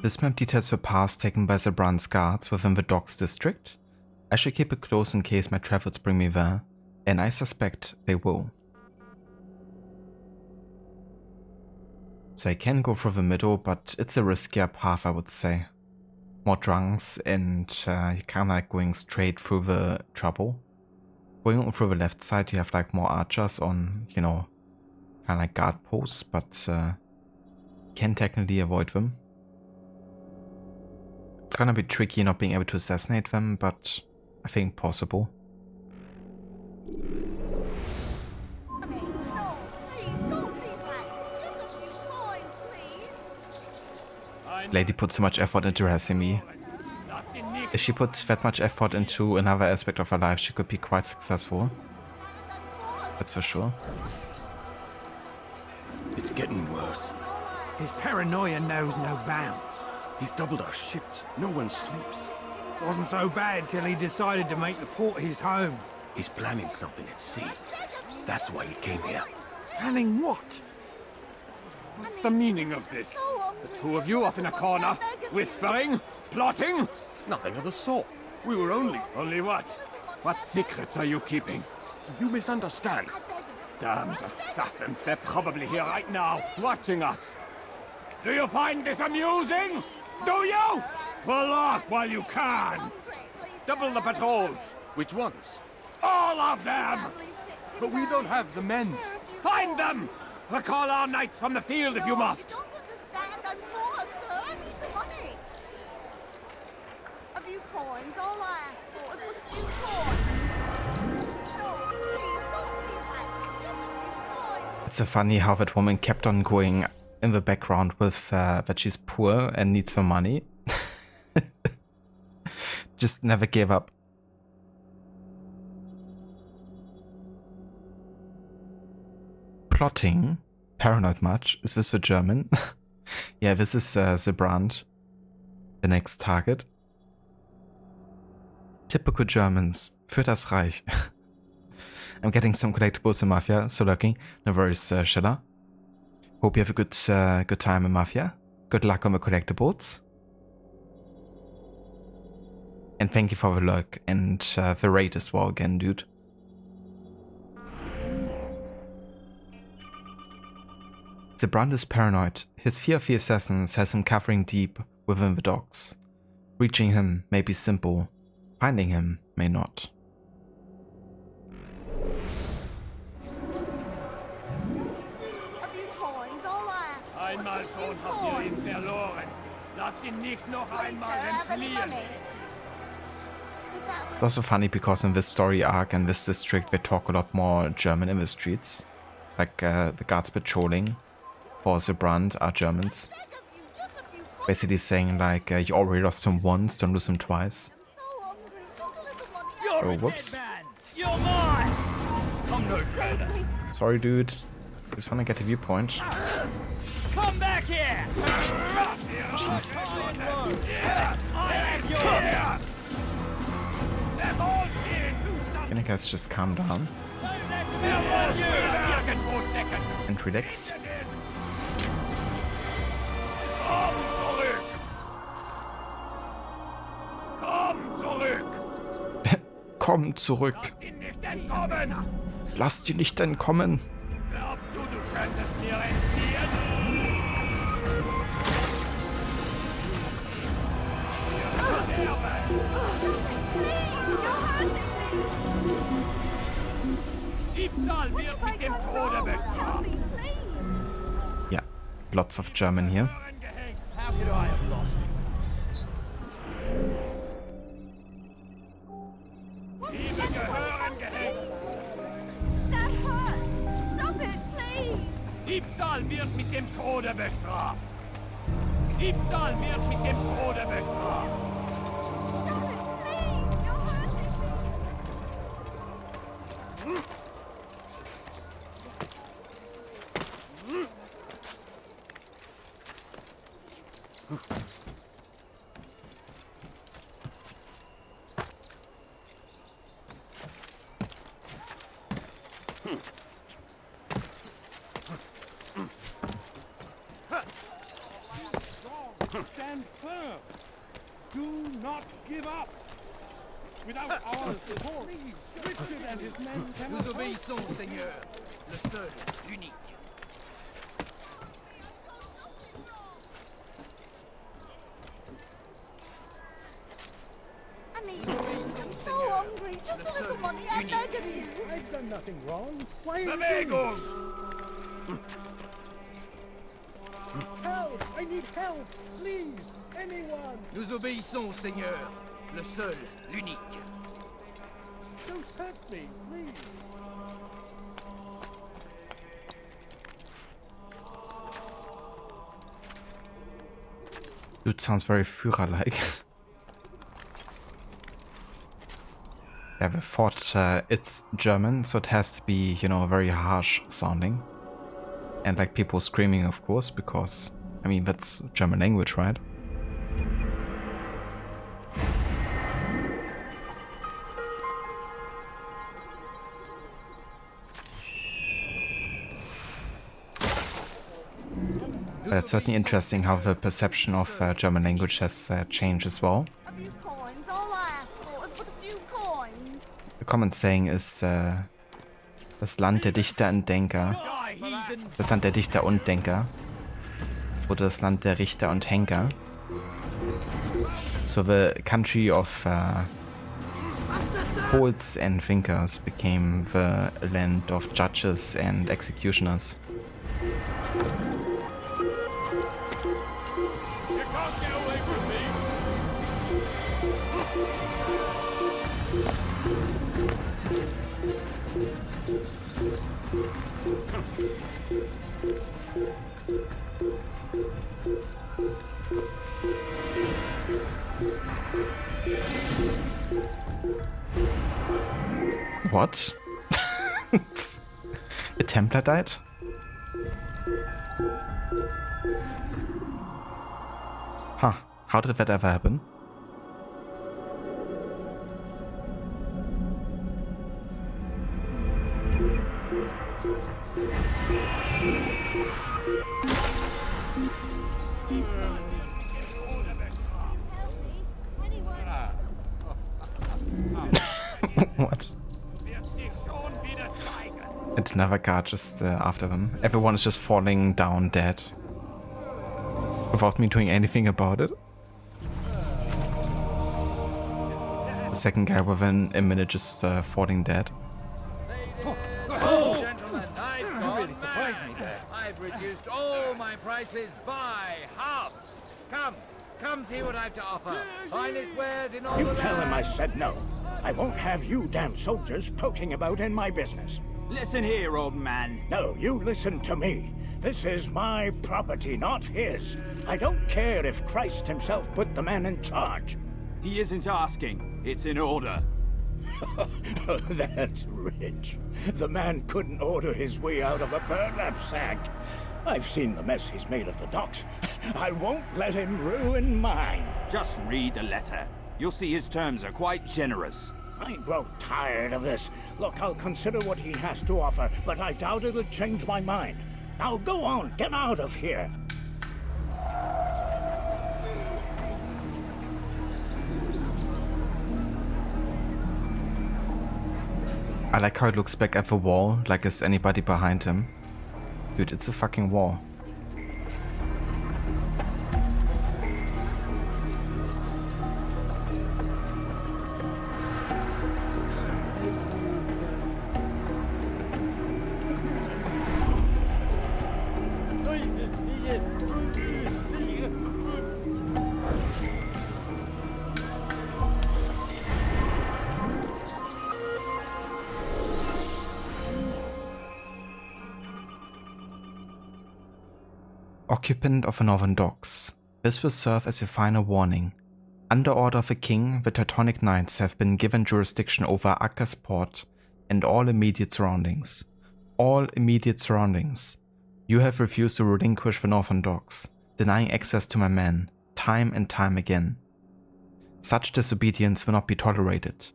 S1: This map details the paths taken by Sibrand's guards within the docks district. I should keep it close in case my travels bring me there, and I suspect they will. So I can go through the middle, but it's a riskier path, I would say. More drunks, and you're kind of like going straight through the trouble. Going through the left side, you have like more archers on, you know, kind of like guard posts, but can technically avoid them. It's gonna be tricky not being able to assassinate them, but I think possible. Lady put so much effort into harassing me. If she put that much effort into another aspect of her life, she could be quite successful. That's for sure.
S3: It's getting worse.
S18: His paranoia knows no bounds.
S3: He's doubled our shifts. No one sleeps.
S19: Wasn't so bad till he decided to make the port his home.
S3: He's planning something at sea. That's why he came here.
S19: Planning what? What's the meaning of this? The two of you off in a corner, whispering, plotting?
S3: Nothing of the sort. We were only...
S19: Only what? What secrets are you keeping?
S3: You misunderstand.
S19: Damned assassins, they're probably here right now, watching us. Do you find this amusing? Do you? Well, laugh while you can. Double the patrols.
S3: Which ones?
S19: All of them!
S3: But we don't have the men.
S19: Find them! Recall our knights from the field if you must.
S11: A few coins, all I ask for is a few coins.
S1: It's so funny how that woman kept on going in the background with that she's poor and needs the money. Just never gave up. Plotting. Paranoid much. Is this the German? Yeah, this is Sibrand. The next target. Typical Germans. Für das Reich. I'm getting some collectibles in Mafia, so lucky. No worries, Schiller. Hope you have a good time in Mafia. Good luck on the collectibles. And thank you for the luck and the raid as well again, dude. Sibrand is paranoid. His fear of the assassins has him covering deep within the docks. Reaching him may be simple. Finding him may not.
S16: Einmal schon habt ihr ihn verloren. Lasst ihn nicht noch einmal entfliehen.
S1: It's also funny because in this story arc and this district they talk a lot more German in the streets. Like the guards patrolling for Sibrand are Germans. Basically saying like, you already lost him once, don't lose him twice. Oh, whoops.
S16: You're mine. Come no further.
S1: Sorry, dude. Just wanna get a viewpoint.
S16: Come back here.
S1: Jesus. Can you guys just calm down? And relax. Komm zurück. Lass ihn nicht entkommen. Yeah, lots of German here.
S16: How could I have lost
S11: That hurts! Stop it, please!
S16: Diebstahl wird mit dem Tode bestraft. Diebstahl wird mit dem Tode bestraft.
S14: Stand firm. Do not give up. Without our support, Richard and his men cannot...
S16: Nous obéissons, Seigneur. Le seul, l'unique.
S11: I need money. I'm so hungry. Just a little money. I beg of you.
S14: I've done nothing wrong. Why are you
S16: Amigos!
S14: Help! I need help! Please! Anyone!
S16: Nous obéissons, Seigneur. Le seul, l'unique.
S14: Don't hurt me, please!
S1: Dude sounds very Führer-like. Yeah, the thought it's German, so it has to be, you know, very harsh sounding. And like people screaming, of course, because, I mean, that's German language, right? But it's certainly interesting how the perception of German language has changed as well.
S11: A few coins, all I ask for is but a few coins.
S1: The common saying ist das Land der Dichter und Denker. Das Land der Dichter und Denker. Oder das Land der Richter und Henker. So the country of poets and thinkers became the land of judges and executioners. What? A Templar died? Huh. How did that ever happen? What? And another guard just after them. Everyone is just falling down dead. Without me doing anything about it. The second guy within a minute just falling dead.
S16: Oh, gentlemen, I've reduced all my prices by half. Come see what I've to offer. Finest wares in all the land.
S20: You tell him I said no. I won't have you damn soldiers poking about in my business.
S21: Listen here, old man.
S20: No, you listen to me. This is my property, not his. I don't care if Christ himself put the man in charge.
S21: He isn't asking. It's in order.
S20: That's rich. The man couldn't order his way out of a burlap sack. I've seen the mess he's made of the docks. I won't let him ruin mine.
S21: Just read the letter. You'll see his terms are quite generous.
S20: I grow tired of this. Look, I'll consider what he has to offer, but I doubt it'll change my mind. Now go on, get out of here.
S1: I like how it looks back at the wall, like is anybody behind him. Dude, it's a fucking wall. Occupant of the northern docks. This will serve as your final warning. Under order of the king, the Teutonic Knights have been given jurisdiction over Acre's port and all immediate surroundings. All immediate surroundings. You have refused to relinquish the northern docks, denying access to my men, time and time again. Such disobedience will not be tolerated.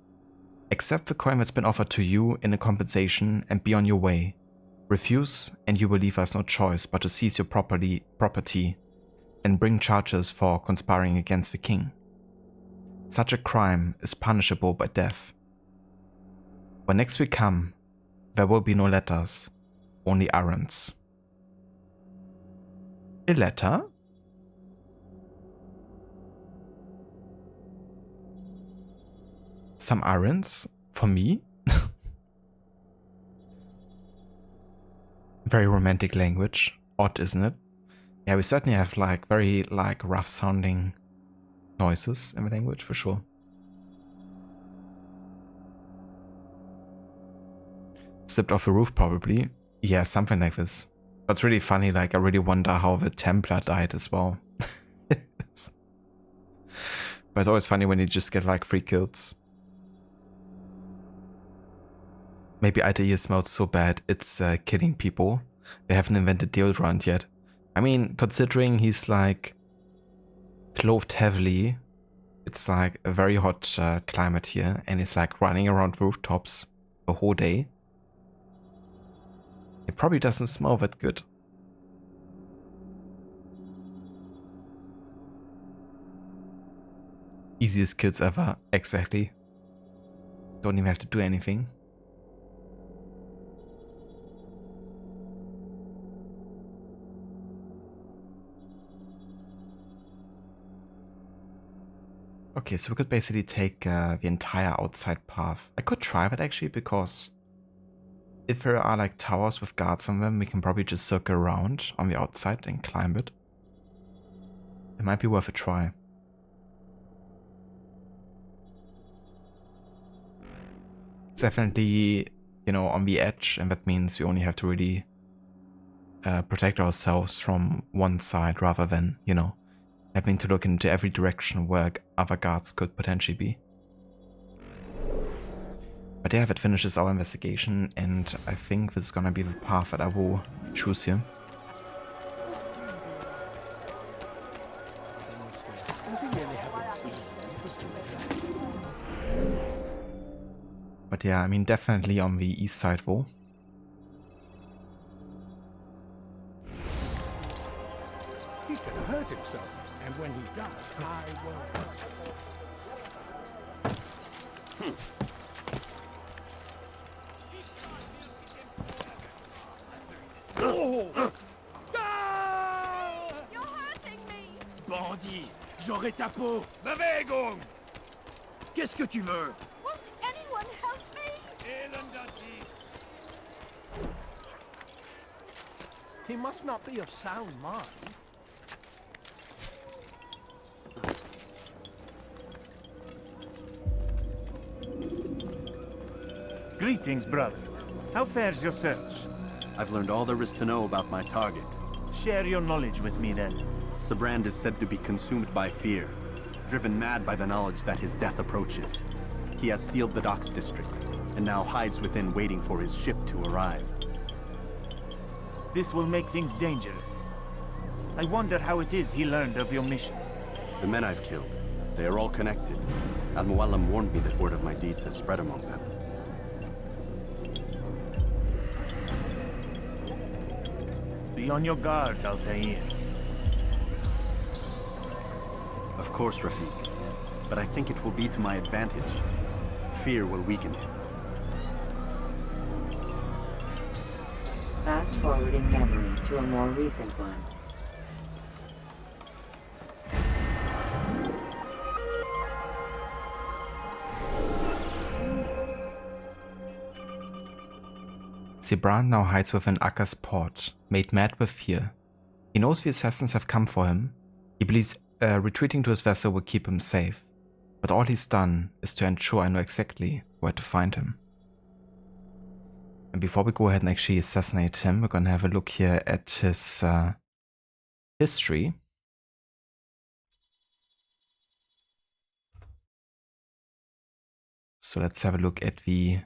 S1: Accept the coin that's been offered to you in a compensation and be on your way. Refuse, and you will leave us no choice but to seize your property and bring charges for conspiring against the king. Such a crime is punishable by death. When next we come, there will be no letters, only errands. A letter? Some errands? For me? Very romantic language. Odd, isn't it? Yeah, we certainly have like very like rough sounding noises in the language for sure. Slipped off a roof probably. Yeah, something like this. But it's really funny, like I really wonder how the Templar died as well. But it's always funny when you just get like 3 kills. Maybe Altair smells so bad it's killing people. They haven't invented deodorant yet. I mean, considering he's like clothed heavily, it's like a very hot climate here, and he's like running around rooftops the whole day. It probably doesn't smell that good. Easiest kills ever, exactly. Don't even have to do anything. Okay, so we could basically take the entire outside path. I could try that actually, because if there are like towers with guards on them, we can probably just circle around on the outside and climb it. It might be worth a try. It's definitely, you know, on the edge, and that means we only have to really protect ourselves from one side rather than, you know, having to look into every direction where other guards could potentially be. But yeah, that finishes our investigation, and I think this is gonna be the path that I will choose here. But yeah, I mean, definitely on the east side though.
S13: He's gonna hurt himself, and when he does, I won't.
S11: Oh! You're hurting me!
S13: Bandit, j'aurai ta peau! Bewegung! Qu'est-ce que tu veux?
S11: Won't anyone help me?
S13: He must not be of sound mind.
S10: Greetings, brother. How fares your search?
S8: I've learned all there is to know about my target.
S10: Share your knowledge with me then.
S8: Sibrand is said to be consumed by fear, driven mad by the knowledge that his death approaches. He has sealed the docks district, and now hides within waiting for his ship to arrive.
S10: This will make things dangerous. I wonder how it is he learned of your mission.
S8: The men I've killed, they are all connected. Al-Muallam warned me that word of my deeds has spread among them.
S10: Be on your guard, Altair.
S8: Of course, Rafiq. But I think it will be to my advantage. Fear will weaken him.
S6: Fast forwarding memory to a more recent one.
S1: Sibrand now hides within Acre's port, made mad with fear. He knows the assassins have come for him. He believes retreating to his vessel will keep him safe. But all he's done is to ensure I know exactly where to find him. And before we go ahead and actually assassinate him, we're gonna have a look here at his history. So let's have a look at the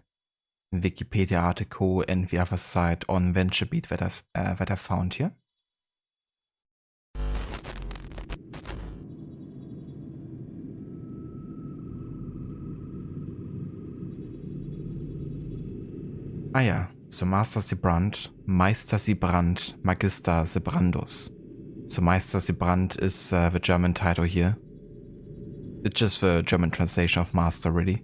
S1: Wikipedia article and the other side on Venture Beat that I found here. Ah ja, so Master Sibrand, Meister Sibrand, Magister Sibrandus. So Meister Sibrand is the German title here. It's just the German translation of Master, really.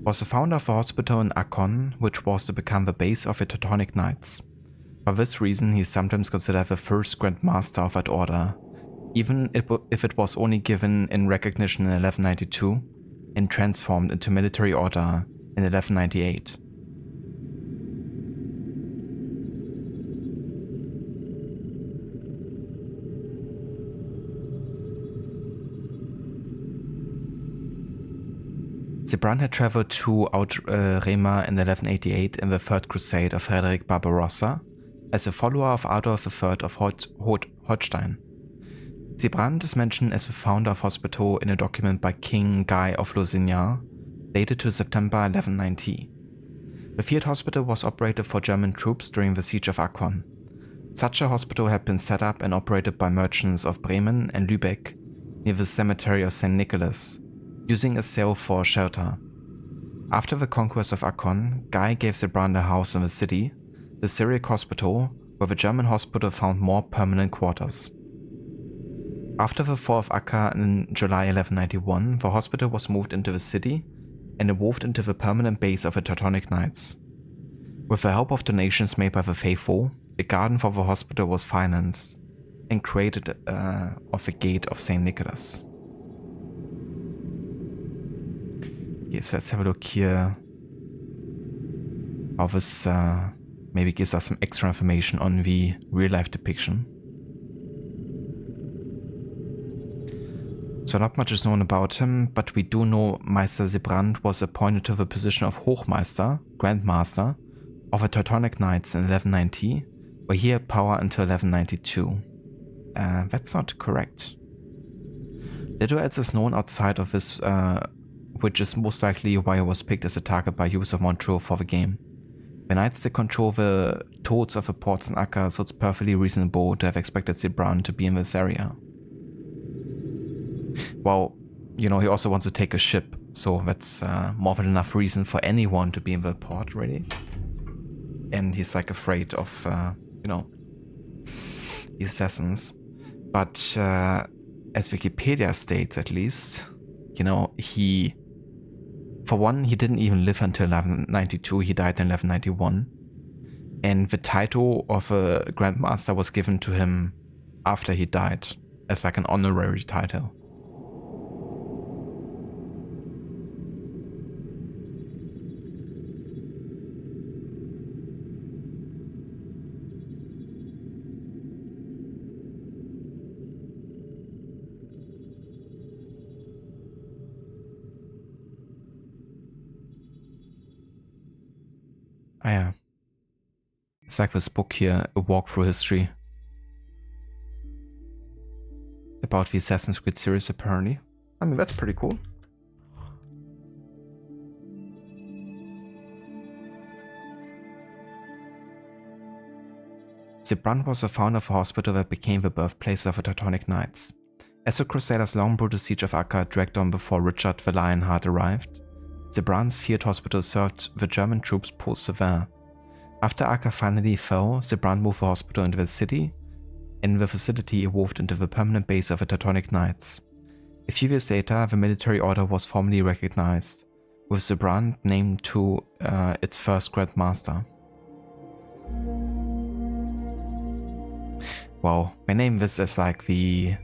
S1: Was the founder of a hospital in Acre, which was to become the base of the Teutonic Knights. For this reason, he is sometimes considered the first Grand Master of that order, even if it was only given in recognition in 1192 and transformed into military order in 1198. Sibrand had traveled to Outrema in 1188 in the Third Crusade of Frederick Barbarossa as a follower of Adolf III of Holstein. Sibrand is mentioned as the founder of Hospital in a document by King Guy of Lusignan, dated to September 1190. The field hospital was operated for German troops during the siege of Acre. Such a hospital had been set up and operated by merchants of Bremen and Lübeck near the cemetery of St. Nicholas, using a sail for shelter. After the conquest of Acre, Guy gave Sibrand a house in the city, the Syriac Hospital, where the German hospital found more permanent quarters. After the fall of Acre in July 1191, the hospital was moved into the city and evolved into the permanent base of the Teutonic Knights. With the help of donations made by the faithful, a garden for the hospital was financed and created of the Gate of St. Nicholas. Okay, so let's have a look here how this maybe gives us some extra information on the real-life depiction. So not much is known about him, but we do know Meister Sibrand was appointed to the position of Hochmeister, Grand Master, of the Teutonic Knights in 1190, where he had power until 1192. That's not correct. Little else is known outside of this, which is most likely why he was picked as a target by Ubisoft Montreal for the game. The Knights, they control the toads of the ports in Acre, so it's perfectly reasonable to have expected Sibrand to be in this area. Well, you know, he also wants to take a ship, so that's more than enough reason for anyone to be in the port, really. And he's like afraid of, you know, the assassins. But as Wikipedia states, at least, you know, for one, he didn't even live until 1192, he died in 1191. And the title of a Grand Master was given to him after he died, as like an honorary title. Ah yeah. It's like this book here, A Walk Through History. About the Assassin's Creed series, apparently. I mean, that's pretty cool. Sibrand was the founder of a hospital that became the birthplace of the Teutonic Knights. As the Crusaders' long brutal siege of Acre dragged on before Richard the Lionheart arrived, Sibrand's field hospital served the German troops post-Sever. After Acre finally fell, Sibrand moved the hospital into the city, and the facility evolved into the permanent base of the Teutonic Knights. A few years later, the military order was formally recognized, with Sibrand named to its first Grand Master. Well, I name this as like the,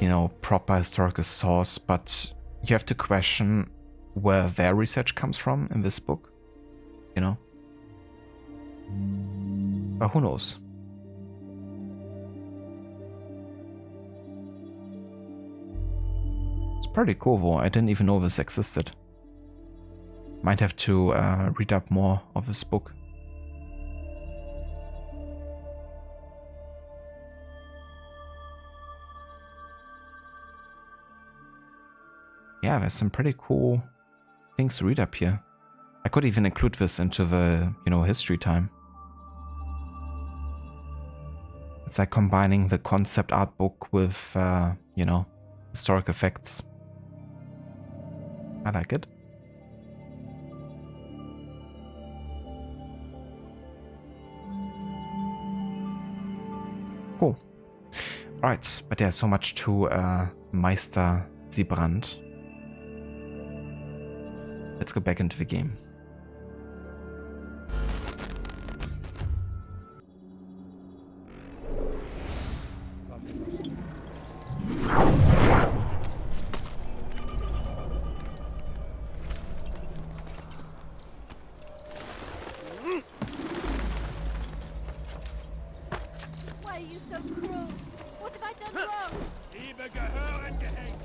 S1: you know, proper historical source, but you have to question where their research comes from in this book, you know? But who knows? It's pretty cool though, I didn't even know this existed. Might have to read up more of this book. Yeah, there's some pretty cool things to read up here. I could even include this into the, you know, history time. It's like combining the concept art book with, you know, historic effects. I like it. Cool. Alright, but there's so much to Meister Sibrand. Let's go back into the game.
S11: Why are you so cruel? What have I done wrong?
S13: Liebe gehören gehängt.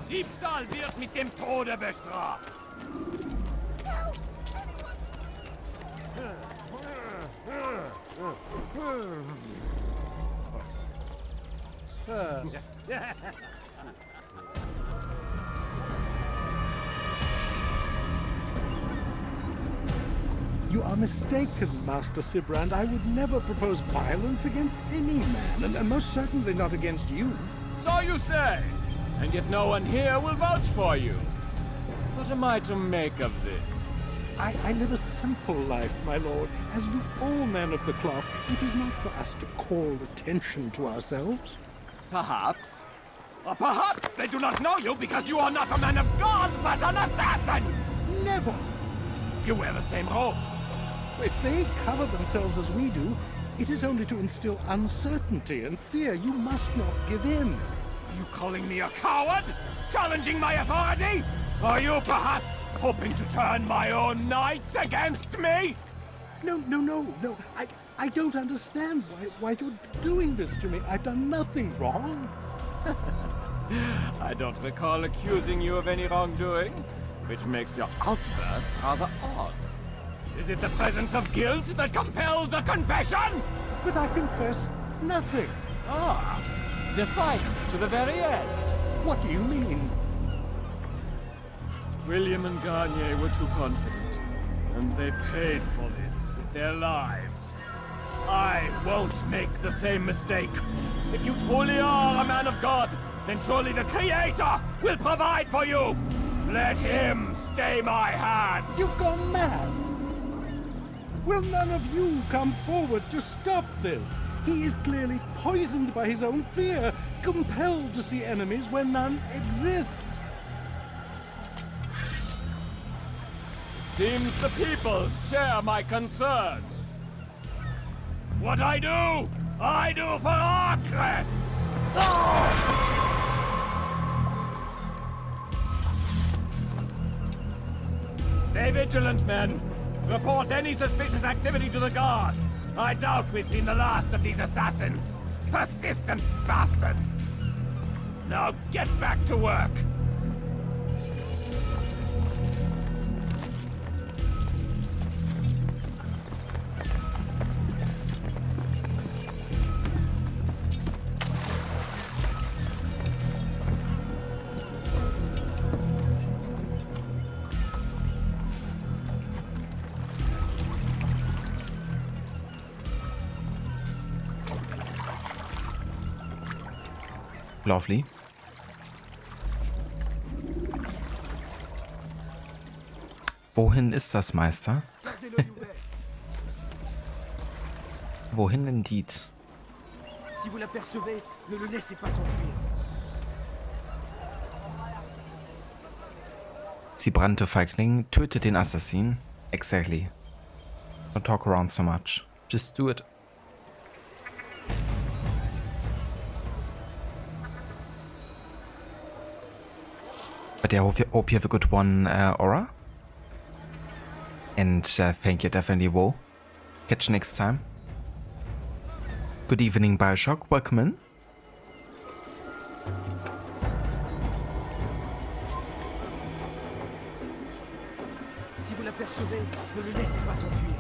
S13: Diebstahl wird mit dem Tode bestraft.
S4: You are mistaken, Master Sibrand. I would never propose violence against any man, and most certainly not against you.
S19: So you say, and yet no one here will vouch for you. What am I to make of this?
S4: I live a simple life, my lord, as do all men of the cloth. It is not for us to call attention to ourselves.
S19: Perhaps. Or perhaps they do not know you because you are not a man of God, but an assassin!
S4: Never!
S19: You wear the same robes.
S4: If they cover themselves as we do, it is only to instill uncertainty and fear. You must not give in.
S19: Are you calling me a coward? Challenging my authority? Are you perhaps hoping to turn my own knights against me?
S4: No. I don't understand why you're doing this to me. I've done nothing wrong.
S19: I don't recall accusing you of any wrongdoing, which makes your outburst rather odd. Is it the presence of guilt that compels a confession?
S4: But I confess nothing.
S19: Ah, defiant to the very end.
S4: What do you mean?
S19: William and Garnier were too confident, and they paid for this with their lives. I won't make the same mistake. If you truly are a man of God, then surely the Creator will provide for you. Let him stay my hand.
S4: You've gone mad. Will none of you come forward to stop this? He is clearly poisoned by his own fear, compelled to see enemies where none exist.
S19: Seems the people share my concern. What I do for Acre! Stay vigilant, men. Report any suspicious activity to the guard. I doubt we've seen the last of these assassins. Persistent bastards. Now get back to work.
S1: Lovely. Wohin ist das, Meister? Wohin indeed?
S13: Si vous l'apercevez, ne le laissez pas s'enfuir.
S1: Sibrand, der Feigling, töte den Assassin. Exactly. Don't talk around so much. Just do it. But yeah, hope you have a good one, Aura. And thank you, definitely, Wo. Catch you next time. Good evening, Bioshock. Welcome in.
S13: Si vous l'apercevez, ne le laissez pas s'enfuir.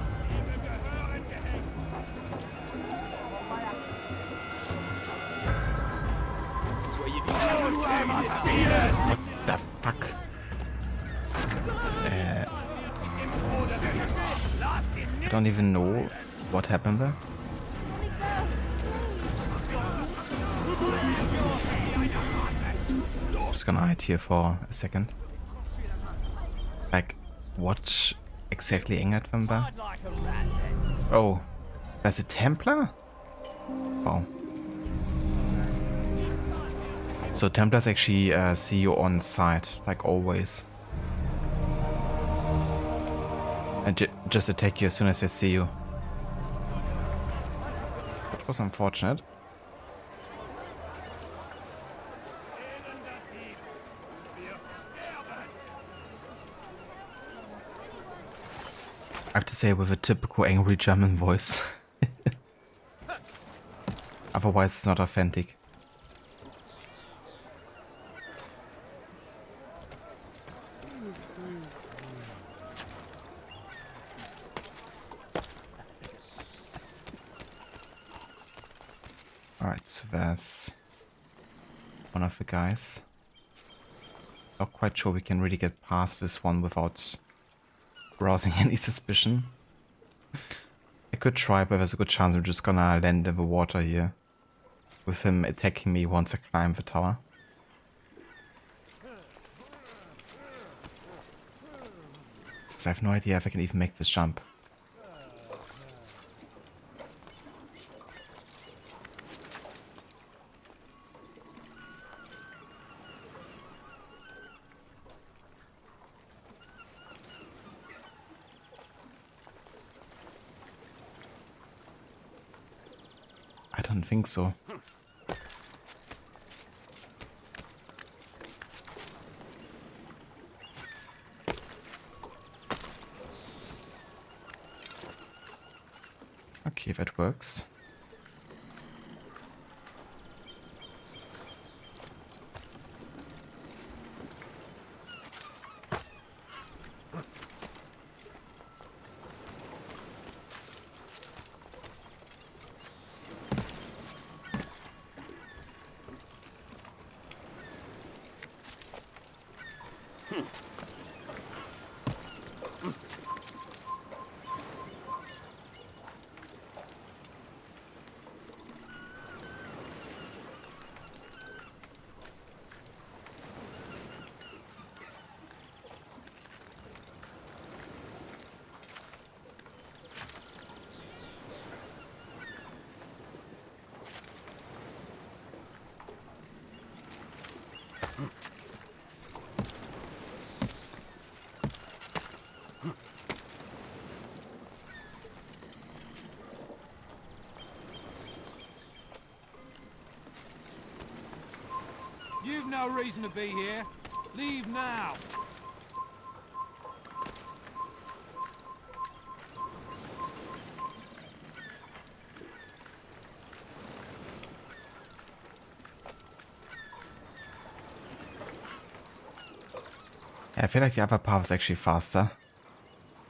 S1: What the fuck? I don't even know what happened there. Just gonna hide here for a second. Like, what exactly angered them there? Oh, there's a Templar? Oh. So Templars actually see you on site, like always. And just attack you as soon as they see you. That was unfortunate. I have to say, with a typical angry German voice. Otherwise it's not authentic. Alright, so there's one of the guys. Not quite sure we can really get past this one without rousing any suspicion. could try, but there's a good chance I'm just gonna land in the water here. With him attacking me once I climb the tower. So I have no idea if I can even make this jump. I don't think so. Okay, that works.
S16: You've no reason to be here. Leave now.
S1: I feel like the other path is actually faster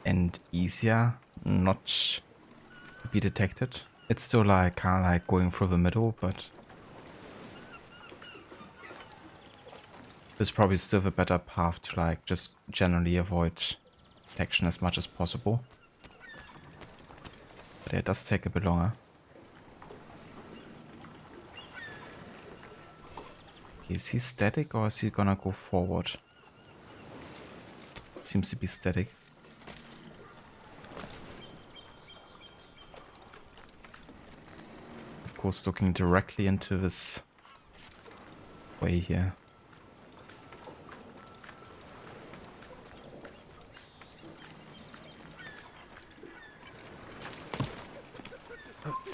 S1: and easier not to be detected. It's still like kind of like going through the middle, but this is probably still the better path to like just generally avoid detection as much as possible. But it does take a bit longer. Okay, is he static or is he gonna go forward? Seems to be static. Of course, looking directly into this way here.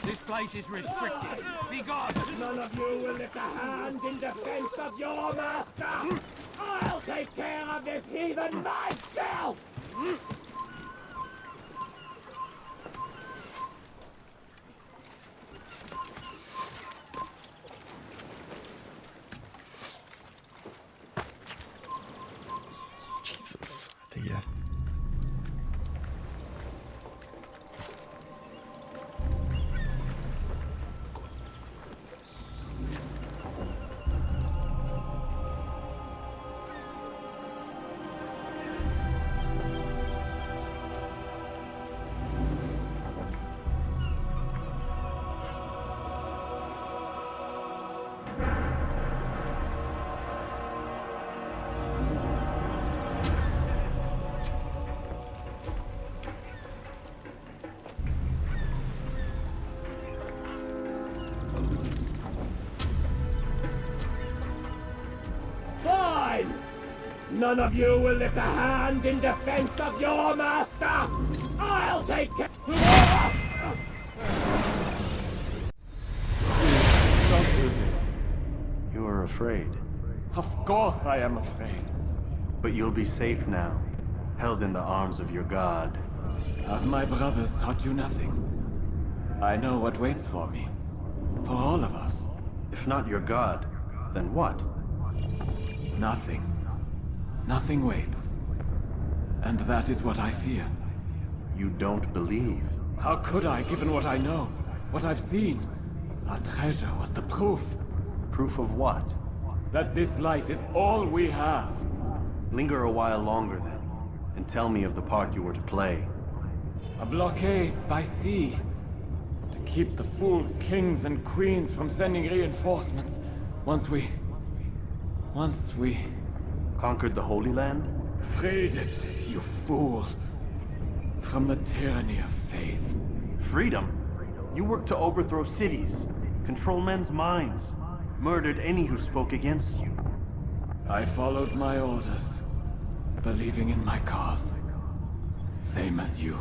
S16: This place is restricted. Be gone.
S19: None of you will lift a hand in defense of your master. I'll take care of this heathen myself.
S1: Jesus, dear.
S19: Fine! None of you will lift a hand in defense of your master. I'll take care.
S8: Don't do this. You are afraid.
S19: Of course I am afraid.
S8: But you'll be safe now, held in the arms of your god.
S19: Have my brothers taught you nothing? I know what waits for me. For all of us.
S8: If not your god, then what?
S19: Nothing. Nothing waits. And that is what I fear.
S8: You don't believe.
S19: How could I, given what I know? What I've seen? Our treasure was the proof.
S8: Proof of what?
S19: That this life is all we have.
S8: Linger a while longer then, and tell me of the part you were to play.
S19: A blockade by sea,
S2: To keep the fool kings and queens from sending reinforcements once we...
S8: Conquered the Holy Land?
S2: freed it, you fool. From the tyranny of faith.
S8: Freedom? You worked to overthrow cities, control men's minds, murdered any who spoke against you.
S2: I followed my orders, believing in my cause. Same as you.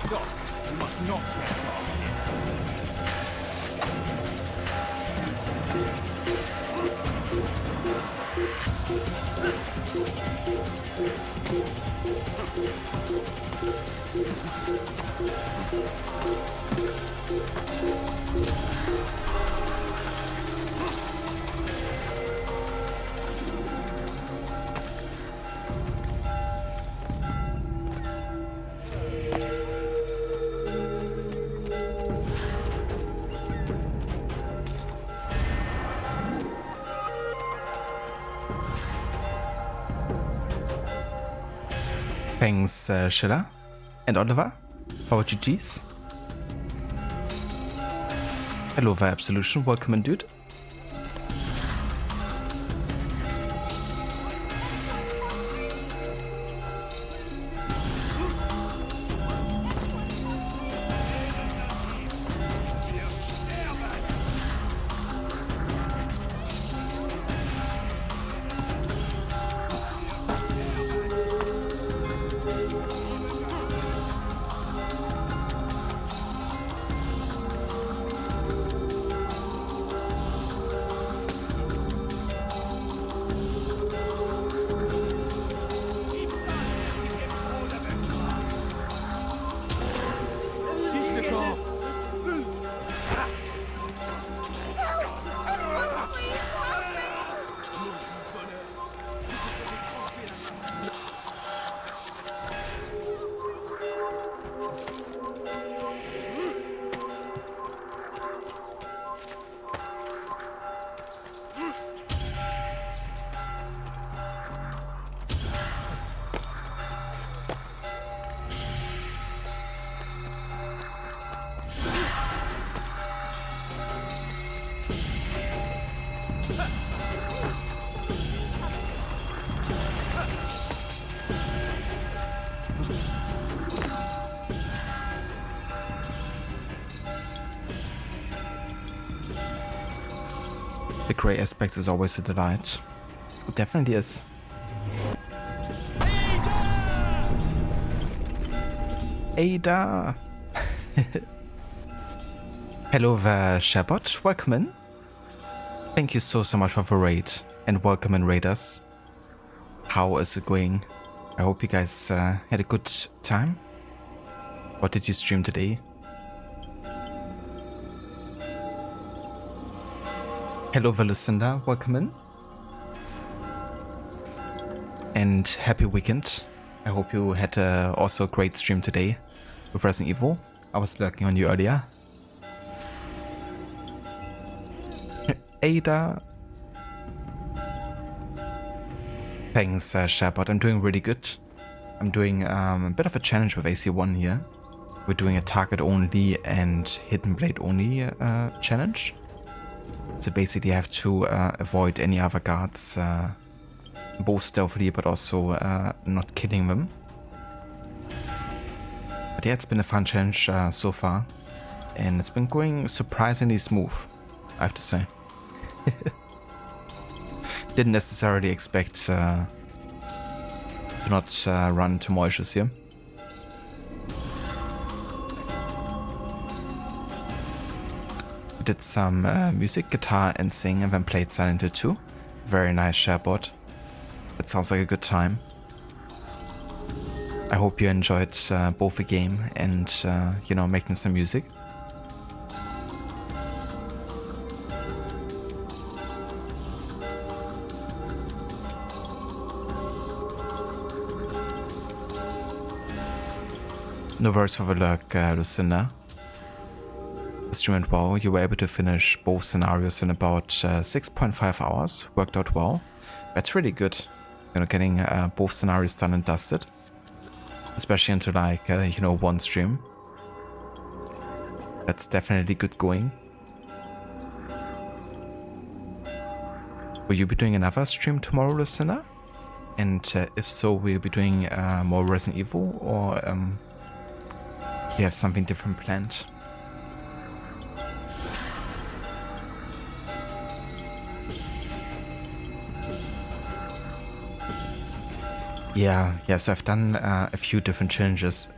S9: Stop! You must not trespass
S1: Thanks, Schiller and Oliver, for GG's. Hello, via Absolution, welcome in, dude. The grey aspects is always a delight. It definitely is. Ada! Hello there, Shabot. Welcome in. Thank you so much for the raid and welcome in, raiders. How is it going? I hope you guys had a good time. What did you stream today? Hello, Lucinda. Welcome in. And happy weekend. I hope you had also a great stream today with Resident Evil. I was lurking on you earlier. Ada. Thanks, Shabot. I'm doing really good. I'm doing a bit of a challenge with AC1 here. We're doing a target only and hidden blade only challenge. So basically I have to avoid any other guards, both stealthily but also not killing them. But yeah, it's been a fun challenge so far, and it's been going surprisingly smooth. I have to say. Didn't necessarily expect to not run into more issues here. We did some music, guitar and sing, and then played Silent Hill 2. Very nice shareboard. That sounds like a good time. I hope you enjoyed both the game and, you know, making some music. No worries for the lurk, Lucinda. The stream went well. You were able to finish both scenarios in about 6.5 hours. Worked out well. That's really good. You know, getting both scenarios done and dusted. Especially into like, you know, one stream. That's definitely good going. Will you be doing another stream tomorrow, Lucinda? And if so, will you be doing more Resident Evil, or do you have something different planned? Yeah, so I've done a few different challenges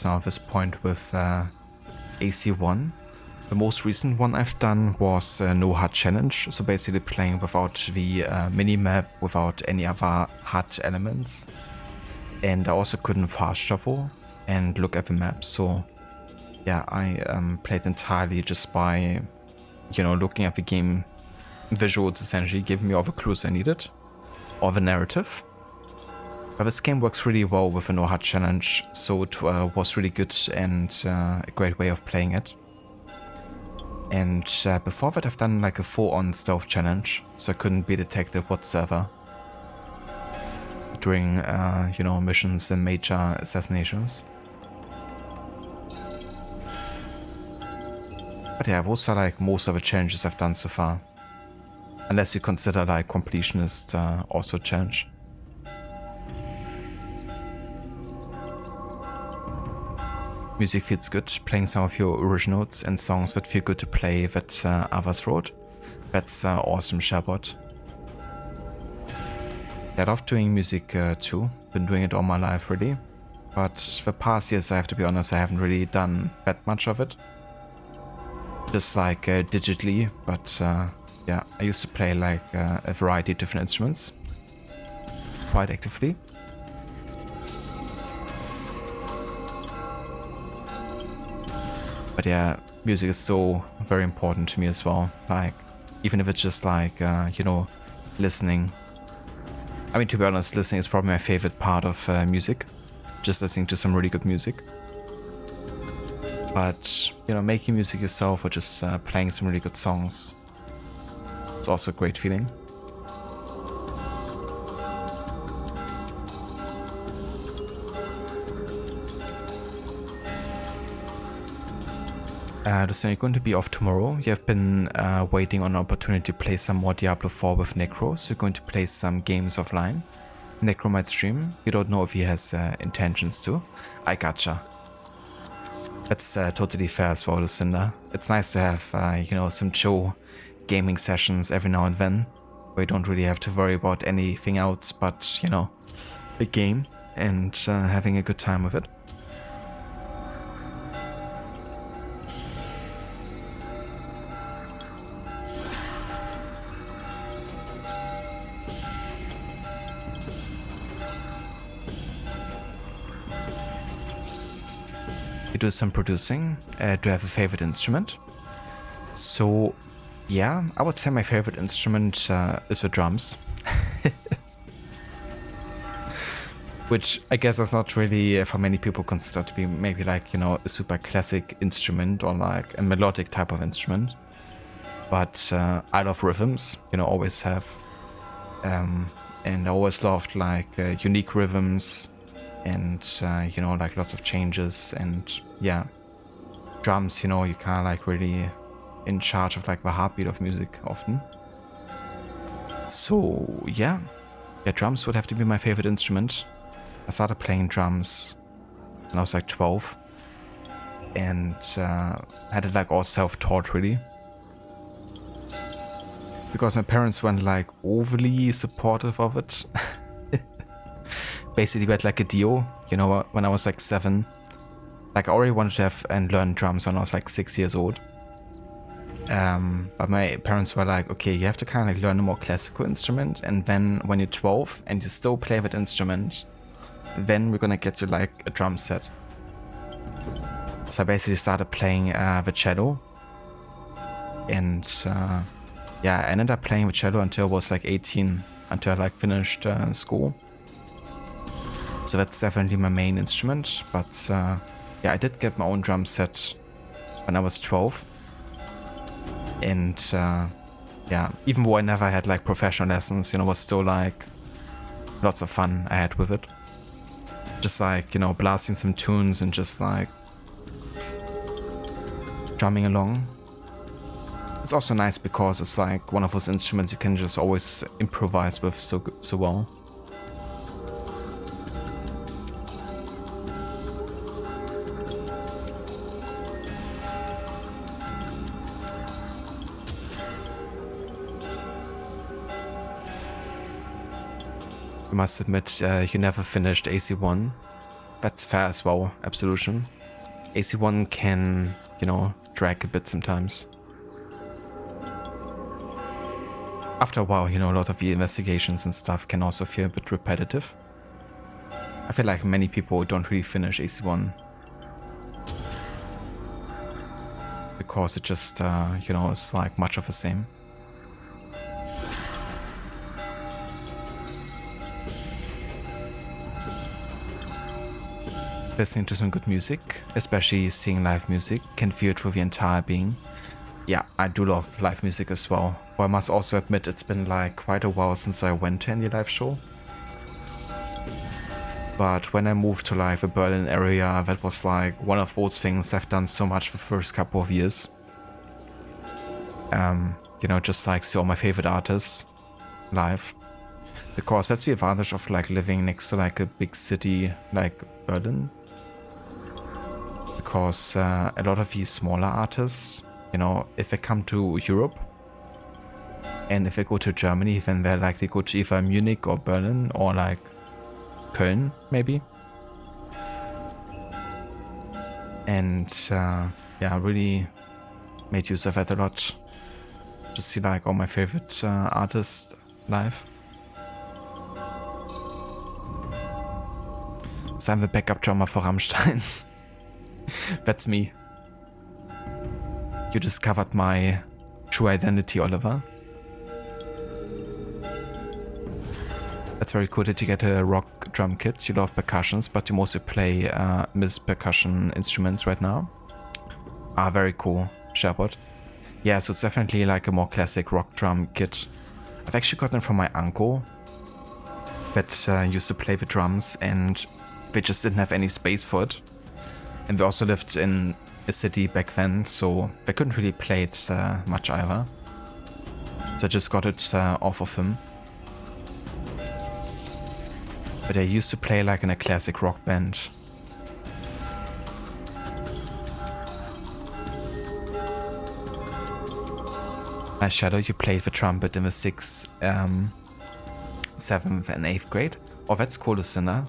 S1: now at this point with AC1. The most recent one I've done was No HUD Challenge, so basically playing without the mini-map, without any other HUD elements. And I also couldn't fast shuffle and look at the map, so yeah, I played entirely just by, you know, looking at the game visuals, essentially giving me all the clues I needed, all the narrative. But this game works really well with a No HUD challenge, so it was really good and a great way of playing it. And before that I've done like a full-on stealth challenge, so I couldn't be detected whatsoever during, you know, missions and major assassinations. But yeah, those are like most of the challenges I've done so far. Unless you consider like completionist also a challenge. Music feels good, playing some of your originals and songs that feel good to play that others wrote. That's awesome, Shabot. I love doing music too, been doing it all my life really. But the past years, I have to be honest, I haven't really done that much of it. Just like digitally, but yeah, I used to play like a variety of different instruments quite actively. But yeah, music is so very important to me as well. Like, even if it's just like, you know, listening. I mean, to be honest, listening is probably my favorite part of music. Just listening to some really good music. But, you know, making music yourself or just playing some really good songs, it's also a great feeling. Listen, you're going to be off tomorrow. You have been waiting on an opportunity to play some more Diablo 4 with Necro, so you're going to play some games offline. Necro might stream. You don't know if he has intentions to. I gotcha. That's totally fair as well, Lucinda. It's nice to have, you know, some chill gaming sessions every now and then, where you don't really have to worry about anything else but, you know, the game and having a good time with it. Do some producing. Do I have a favorite instrument? So yeah, I would say my favorite instrument is the drums. Which I guess is not really for many people considered to be maybe like, you know, a super classic instrument or like a melodic type of instrument. But I love rhythms, you know, always have. And I always loved like unique rhythms. And, you know, like lots of changes and, yeah, drums, you know, you kind of like really in charge of like the heartbeat of music often. So, yeah, drums would have to be my favorite instrument. I started playing drums when I was like 12 and had it like all self-taught really. because my parents weren't like overly supportive of it. Basically, we had like a deal, you know, when I was like 7. Like I already wanted to have and learn drums when I was like 6 years old. But my parents were like, okay, you have to kind of like learn a more classical instrument, and then when you're 12 and you still play that instrument, then we're gonna get you like a drum set. So I basically started playing the cello, and yeah, I ended up playing the cello until I was like 18, until I like finished school. So that's definitely my main instrument, but yeah, I did get my own drum set when I was 12. And yeah, even though I never had like professional lessons, you know, it was still like lots of fun I had with it. Just like, you know, blasting some tunes and just like drumming along. It's also nice because it's like one of those instruments you can just always improvise with so well. You must admit, you never finished AC1. That's fair as well, Absolution. AC1 can, you know, drag a bit sometimes. After a while, you know, a lot of the investigations and stuff can also feel a bit repetitive. I feel like many people don't really finish AC1. Because it just, you know, it's like much of the same. Listening to some good music, especially seeing live music, can feel it through the entire being. Yeah, I do love live music as well. But I must also admit it's been like quite a while since I went to any live show. But when I moved to like the Berlin area, that was like one of those things I've done so much the first couple of years. You know, just like see all my favorite artists live. Because that's the advantage of like living next to like a big city like Berlin. Because a lot of these smaller artists, you know, if they come to Europe and if they go to Germany, then they're likely go to either Munich or Berlin or like Köln, maybe. And yeah, I really made use of that a lot. To see like all my favorite artists live. So I'm the backup drummer for Rammstein. That's me. You discovered my true identity, Oliver. That's very cool that you get a rock drum kit. You love percussions, but you mostly play percussion instruments right now. Ah, very cool, Sherbot. Yeah, so it's definitely like a more classic rock drum kit. I've actually gotten it from my uncle that used to play the drums, and they just didn't have any space for it. And they also lived in a city back then, so they couldn't really play it much either. So I just got it off of him. But I used to play like in a classic rock band. Shadow, you played the trumpet in the 6th, 7th and 8th grade? Oh, that's cool, listener.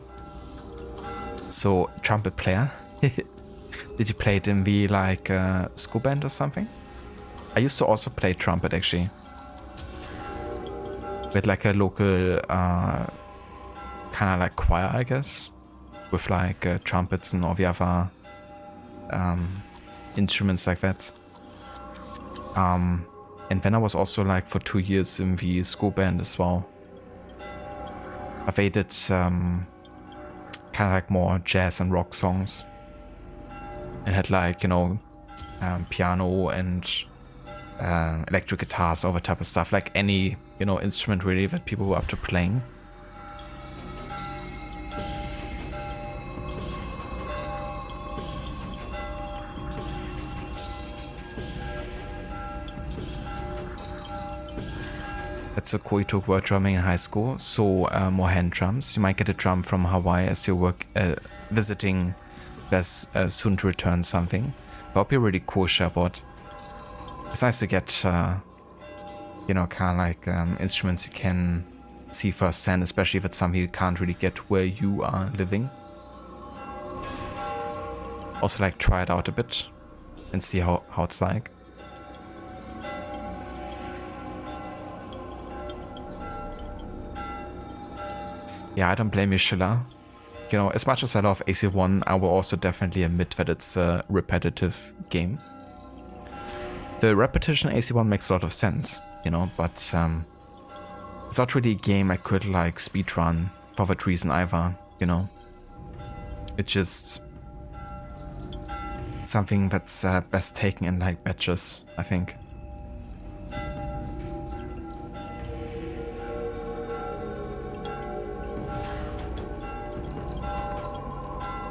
S1: So, trumpet player. Did you play it in the like school band or something? I used to also play trumpet actually. With like a local kind of like choir, I guess. With like trumpets and all the other instruments like that. And then I was also like for 2 years in the school band as well. They did kind of like more jazz and rock songs. And had like, you know, piano and electric guitars, all that type of stuff. Like any, you know, instrument really that people were up to playing. That's so cool. You took word drumming in high school, so more hand drums. You might get a drum from Hawaii as you work visiting. There's soon to return something. That would be really cool, Sherbot. It's nice to get you know, kind of like instruments you can see firsthand, especially if it's something you can't really get where you are living. Also like try it out a bit and see how it's like. Yeah, I don't blame you, Schiller. You know, as much as I love AC1, I will also definitely admit that it's a repetitive game. The repetition AC1 makes a lot of sense, you know, but it's not really a game I could like speedrun for that reason either, you know. It's just something that's best taken in like batches, I think.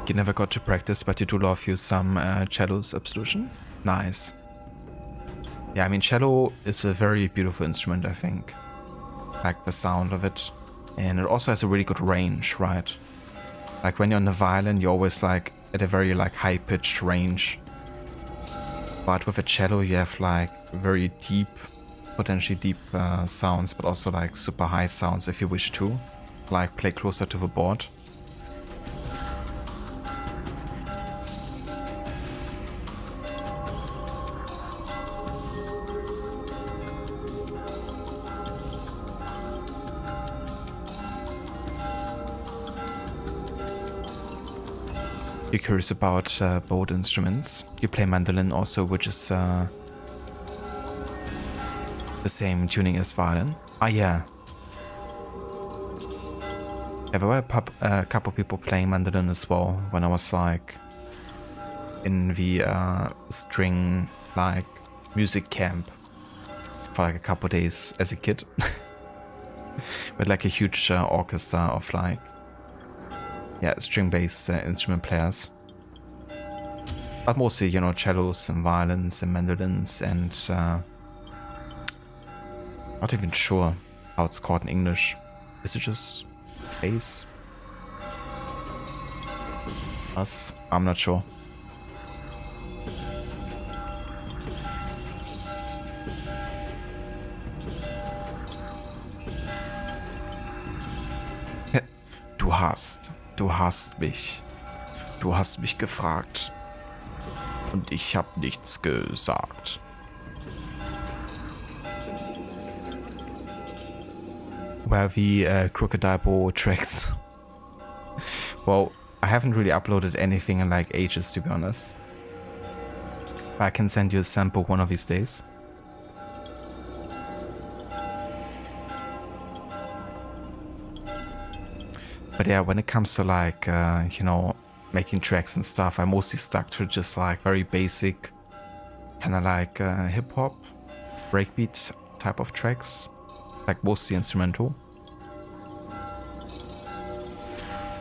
S1: You never got to practice, but you do love you some cello's absolution? Nice. Yeah, I mean, cello is a very beautiful instrument, I think. Like the sound of it. And it also has a really good range, right? Like when you're on the violin, you're always like at a very like high-pitched range. But with a cello, you have like very deep, potentially deep sounds, but also like super high sounds if you wish to. Like play closer to the board. You're curious about bowed instruments. You play mandolin also, which is the same tuning as violin. Ah, yeah. There were a couple people playing mandolin as well when I was like in the string like music camp for like a couple days as a kid. With like a huge orchestra of like, yeah, string-based instrument players. But mostly, you know, cellos and violins and mandolins and not even sure how it's called in English. Is it just bass? Us? I'm not sure. Du hast mich. Du hast mich gefragt. Und ich hab nichts gesagt. Where the Crocodile Bow tracks. Well, I haven't really uploaded anything in like ages, to be honest. But I can send you a sample one of these days. But yeah, when it comes to like, you know, making tracks and stuff, I mostly stuck to just like very basic, kind of like hip-hop, breakbeat type of tracks, like mostly instrumental.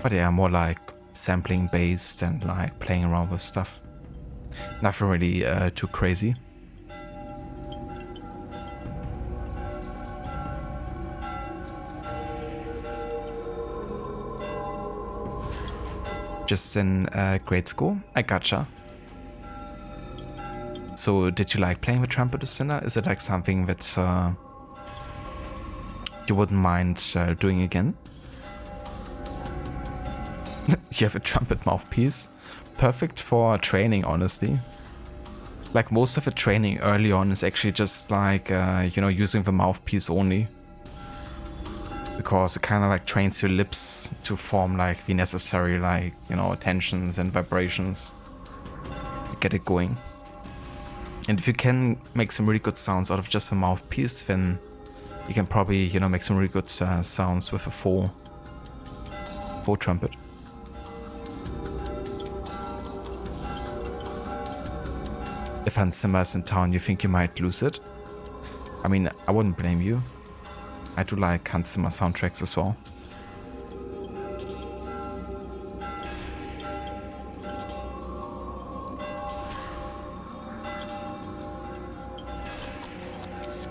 S1: But yeah, more like sampling based and like playing around with stuff. Nothing really too crazy. Just in grade school? I gotcha. So did you like playing the trumpet to Sinner? Is it like something that you wouldn't mind doing again? You have a trumpet mouthpiece? Perfect for training, honestly. Like most of the training early on is actually just like, you know, using the mouthpiece only. Because it kind of like trains your lips to form like the necessary like, you know, tensions and vibrations to get it going. And if you can make some really good sounds out of just a mouthpiece, then you can probably, you know, make some really good sounds with a full trumpet. If Hans Zimmer is in town, you think you might lose it? I mean, I wouldn't blame you. I do like Hans Zimmer soundtracks as well.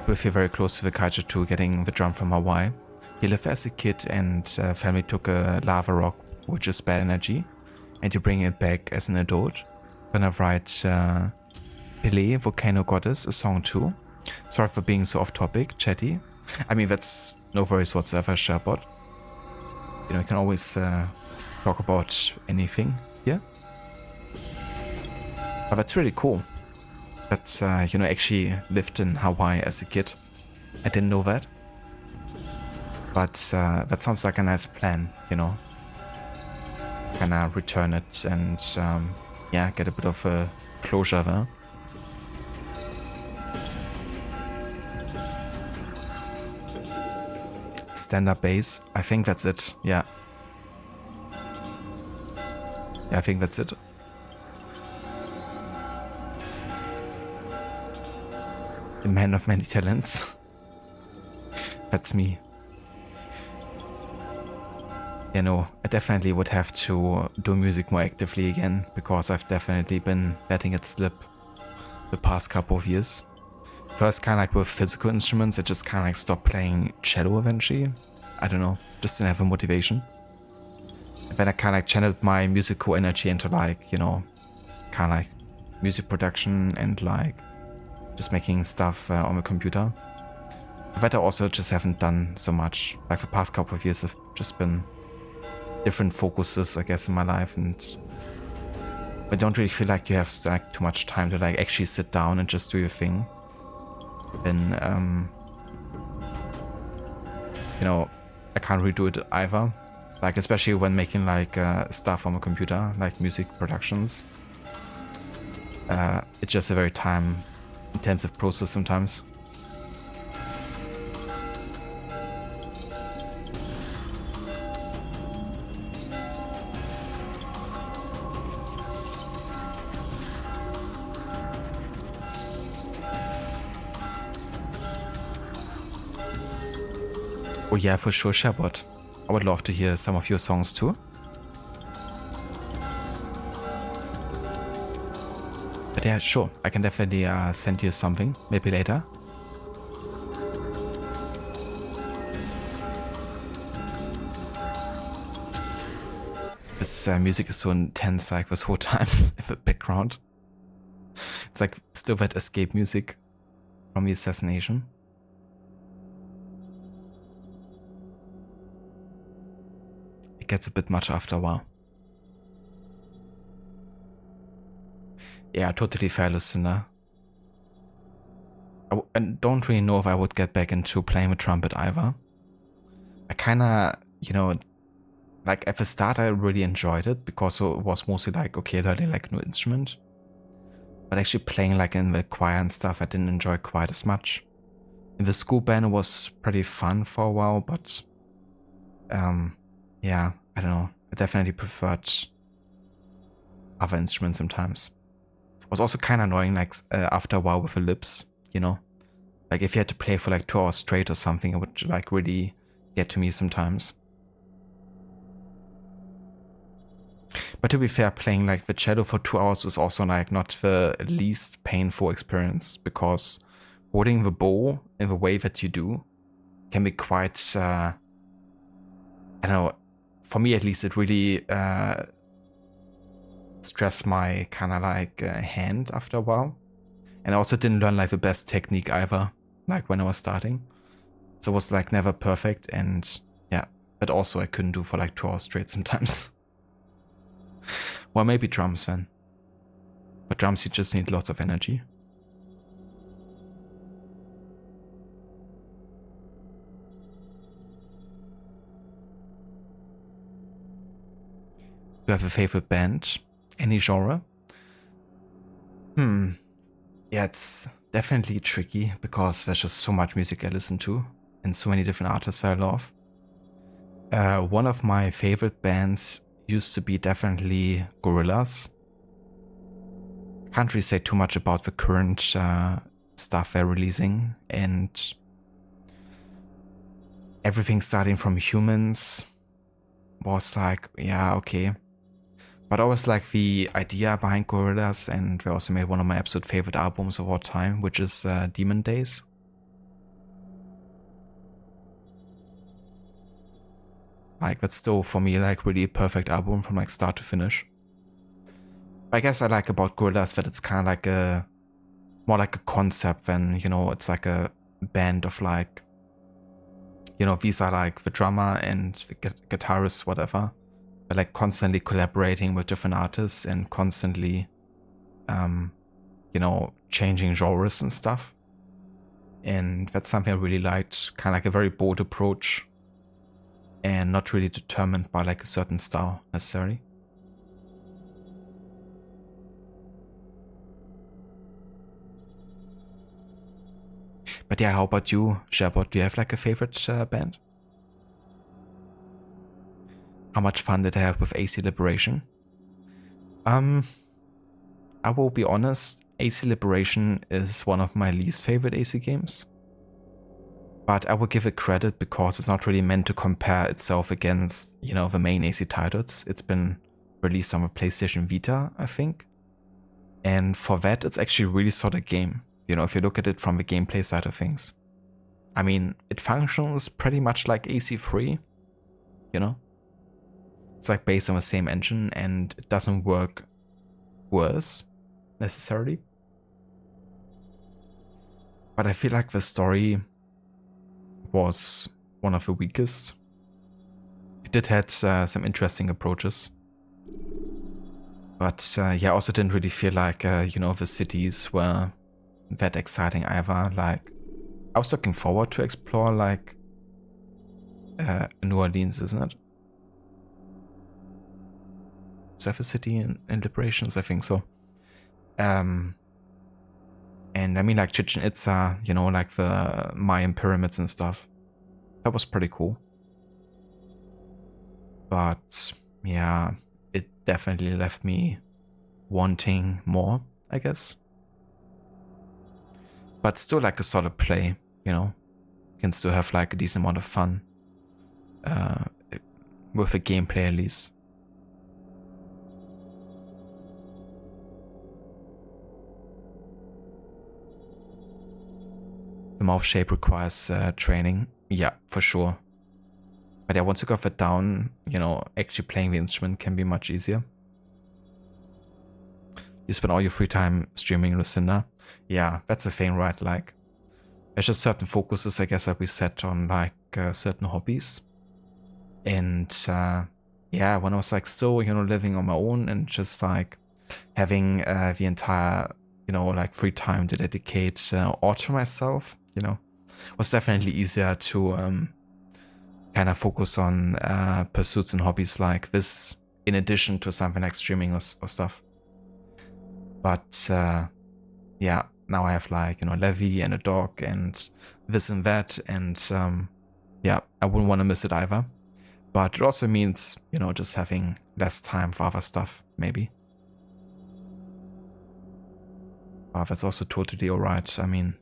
S1: We feel very close to the Kaiju 2 getting the drum from Hawaii. He lived as a kid and family took a lava rock, which is bad energy, and you bring it back as an adult. Gonna write Pele, Volcano Goddess, a song too. Sorry for being so off topic, chatty. I mean, that's no worries whatsoever, Sherbot. You know, you can always talk about anything here. But that's really cool. That's, you know, actually lived in Hawaii as a kid. I didn't know that. But that sounds like a nice plan, you know. Kinda return it and, yeah, get a bit of a closure there. Stand-up bass. I think that's it. Yeah. Yeah, I think that's it. The man of many talents. That's me. You know, I definitely would have to do music more actively again, because I've definitely been letting it slip the past couple of years. First, kind of like with physical instruments, I just kind of like stopped playing cello eventually. I don't know, just didn't have the motivation. And then I kind of like channeled my musical energy into like, you know, kind of like music production and like just making stuff on the computer. But I also just haven't done so much. Like the past couple of years have just been different focuses, I guess, in my life, and I don't really feel like you have like too much time to like actually sit down and just do your thing. Then, you know, I can't really do it either. Like, especially when making like stuff on the computer, like music productions. It's just a very time-intensive process sometimes. Oh yeah, for sure, Sherbot. I would love to hear some of your songs too. But yeah, sure. I can definitely send you something, maybe later. This music is so intense, like this whole time in the background. It's like still that escape music from the Assassination. It gets a bit much after a while. Yeah, totally fair listener. I don't really know if I would get back into playing the trumpet either. I kinda, you know, like at the start I really enjoyed it because it was mostly like, okay, learning like a new instrument. But actually playing like in the choir and stuff I didn't enjoy quite as much. In the school band it was pretty fun for a while, but yeah, I don't know. I definitely preferred other instruments sometimes. It was also kind of annoying, like after a while with the lips, you know? Like if you had to play for like 2 hours straight or something, it would like really get to me sometimes. But to be fair, playing like the cello for 2 hours was also like not the least painful experience, because holding the bow in the way that you do can be quite, I don't know, for me at least it really stressed my kind of like hand after a while. And I also didn't learn like the best technique either, like when I was starting. So it was like never perfect, and yeah, but also I couldn't do for like 2 hours straight sometimes. Well, maybe drums then. But drums you just need lots of energy. Do you have a favorite band? Any genre? Yeah, it's definitely tricky because there's just so much music I listen to and so many different artists that I love. One of my favorite bands used to be definitely Gorillaz. Can't really say too much about the current stuff they're releasing, and everything starting from Humans was like, yeah, okay. But I always like the idea behind Gorillaz, and they also made one of my absolute favorite albums of all time, which is Demon Days. Like, that's still for me like really a perfect album from like start to finish. I guess I like about Gorillaz that it's kind of like a more like a concept than, you know, it's like a band of like, you know, these are like the drummer and the guitarist, whatever. But like constantly collaborating with different artists and constantly, you know, changing genres and stuff. And that's something I really liked, kind of like a very bold approach and not really determined by like a certain style necessarily. But yeah, how about you, Sherbot? Do you have like a favorite band? How much fun did I have with AC Liberation? I will be honest, AC Liberation is one of my least favorite AC games. But I will give it credit because it's not really meant to compare itself against, you know, the main AC titles. It's been released on the PlayStation Vita, I think. And for that, it's actually a really solid game. You know, if you look at it from the gameplay side of things. I mean, it functions pretty much like AC3, you know? It's like based on the same engine and it doesn't work worse, necessarily. But I feel like the story was one of the weakest. It did have some interesting approaches. But yeah, I also didn't really feel like, you know, the cities were that exciting either. Like, I was looking forward to explore like New Orleans, isn't it? Is that the city in Liberations? I think so. And I mean like Chichen Itza, you know, like the Mayan pyramids and stuff. That was pretty cool. But yeah, it definitely left me wanting more, I guess. But still like a solid play, you know. You can still have like a decent amount of fun. With the gameplay at least. The mouth shape requires training. Yeah, for sure. But yeah, once you got that down, you know, actually playing the instrument can be much easier. You spend all your free time streaming, Lucinda. Yeah, that's the thing, right? Like, there's just certain focuses, I guess, that we set on like certain hobbies. And yeah, when I was like still, you know, living on my own and just like having the entire, you know, like free time to dedicate all to myself, you know, was definitely easier to kind of focus on pursuits and hobbies like this in addition to something like streaming or stuff. But yeah, now I have like, you know, Levy and a dog and this and that, and yeah, I wouldn't want to miss it either. But it also means, you know, just having less time for other stuff, maybe. Wow, that's also totally alright. I mean,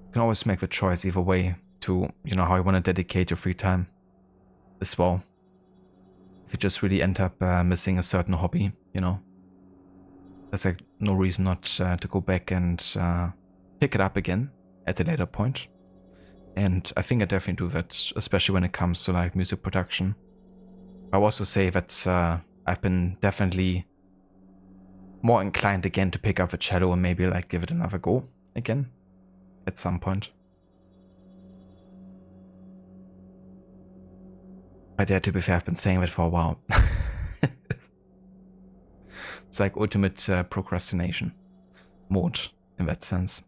S1: you can always make the choice either way to, you know, how you want to dedicate your free time as well. If you just really end up missing a certain hobby, you know, there's like no reason not to go back and pick it up again at a later point. And I think I definitely do that, especially when it comes to like music production. I will also say that I've been definitely more inclined again to pick up the cello and maybe like give it another go again at some point. But yeah, to be fair, I've been saying that for a while. It's like ultimate procrastination mode in that sense.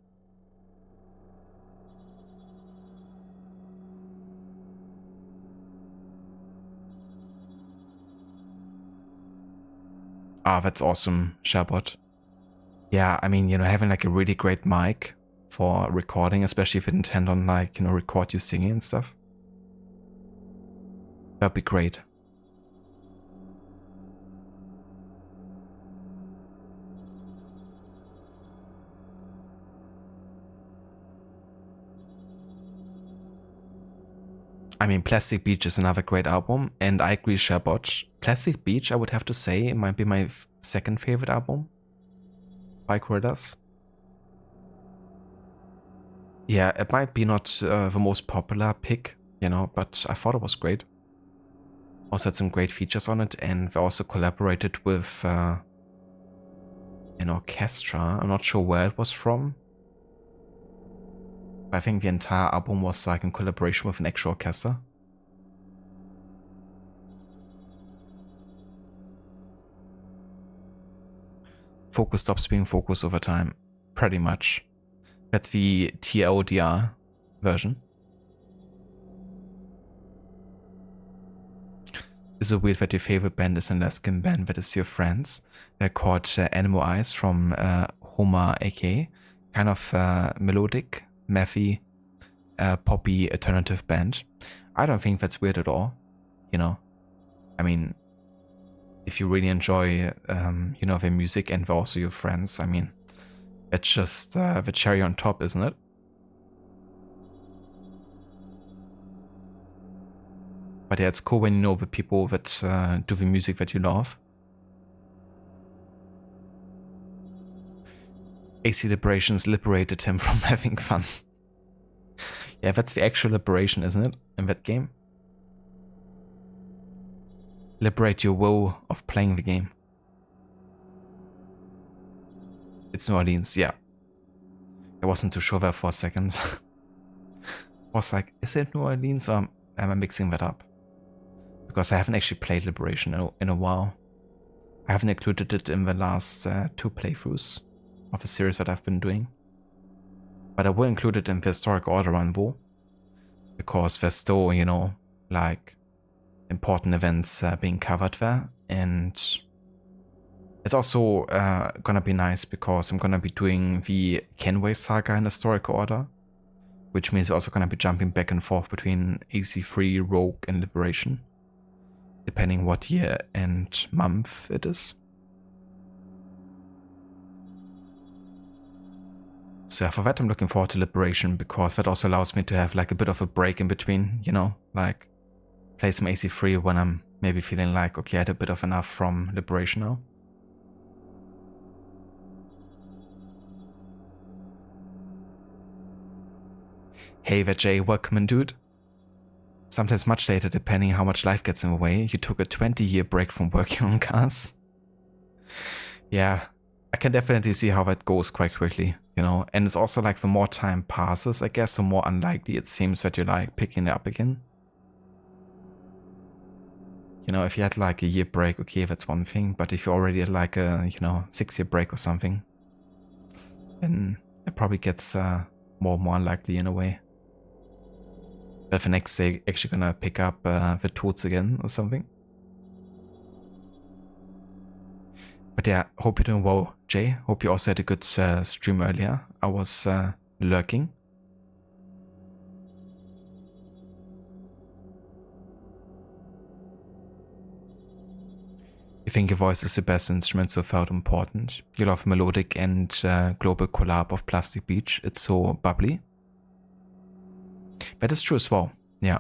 S1: Ah, that's awesome, Sherbot. Yeah, I mean, you know, having like a really great mic for recording, especially if you intend on like, you know, record you singing and stuff. That'd be great. I mean, Plastic Beach is another great album, and I agree, Sherbot. Plastic Beach, I would have to say, might be my second favorite album by Gorillaz. Yeah, it might be not the most popular pick, you know, but I thought it was great. Also had some great features on it, and they also collaborated with an orchestra. I'm not sure where it was from. I think the entire album was like in collaboration with an actual orchestra. Focus stops being focus over time. Pretty much. That's the TLDR version. Is it weird that your favorite band is an Alaskan band that is your friends? They're called Animal Eyes from Homer Acre. Kind of melodic, mathy, poppy alternative band. I don't think that's weird at all. You know, I mean, if you really enjoy, you know, their music and they're also your friends, I mean, that's just the cherry on top, isn't it? But yeah, it's cool when you know the people that do the music that you love. AC Liberations liberated him from having fun. Yeah, that's the actual liberation, isn't it, in that game? Liberate your woe of playing the game. It's New Orleans, yeah. I wasn't too sure there for a second. I was like, is it New Orleans or am I mixing that up? Because I haven't actually played Liberation in a while. I haven't included it in the last 2 playthroughs of a series that I've been doing. But I will include it in the historic order run though. Because there's still, you know, like important events being covered there. And it's also gonna be nice because I'm gonna be doing the Kenway saga in historic order. Which means we're also gonna be jumping back and forth between AC3, Rogue and Liberation. Depending what year and month it is. So for that I'm looking forward to Liberation because that also allows me to have like a bit of a break in between, you know, like play some AC3 when I'm maybe feeling like, okay, I had a bit of enough from Liberation now. Hey there Jay, welcome in dude. Sometimes much later depending how much life gets in the way, you took a 20-year break from working on cars. Yeah, I can definitely see how that goes quite quickly, you know, and it's also like the more time passes, I guess, the more unlikely it seems that you're like picking it up again. You know, if you had like a year break, okay, that's one thing, but if you already had like a, you know, 6-year break or something, then it probably gets more and more unlikely in a way. That the next day actually gonna pick up the tools again or something. But yeah, hope you're doing well, Jay. Hope you also had a good stream earlier. I was lurking. You think your voice is the best instrument, so felt important. You love melodic and global collab of Plastic Beach. It's so bubbly. That is true as well, yeah.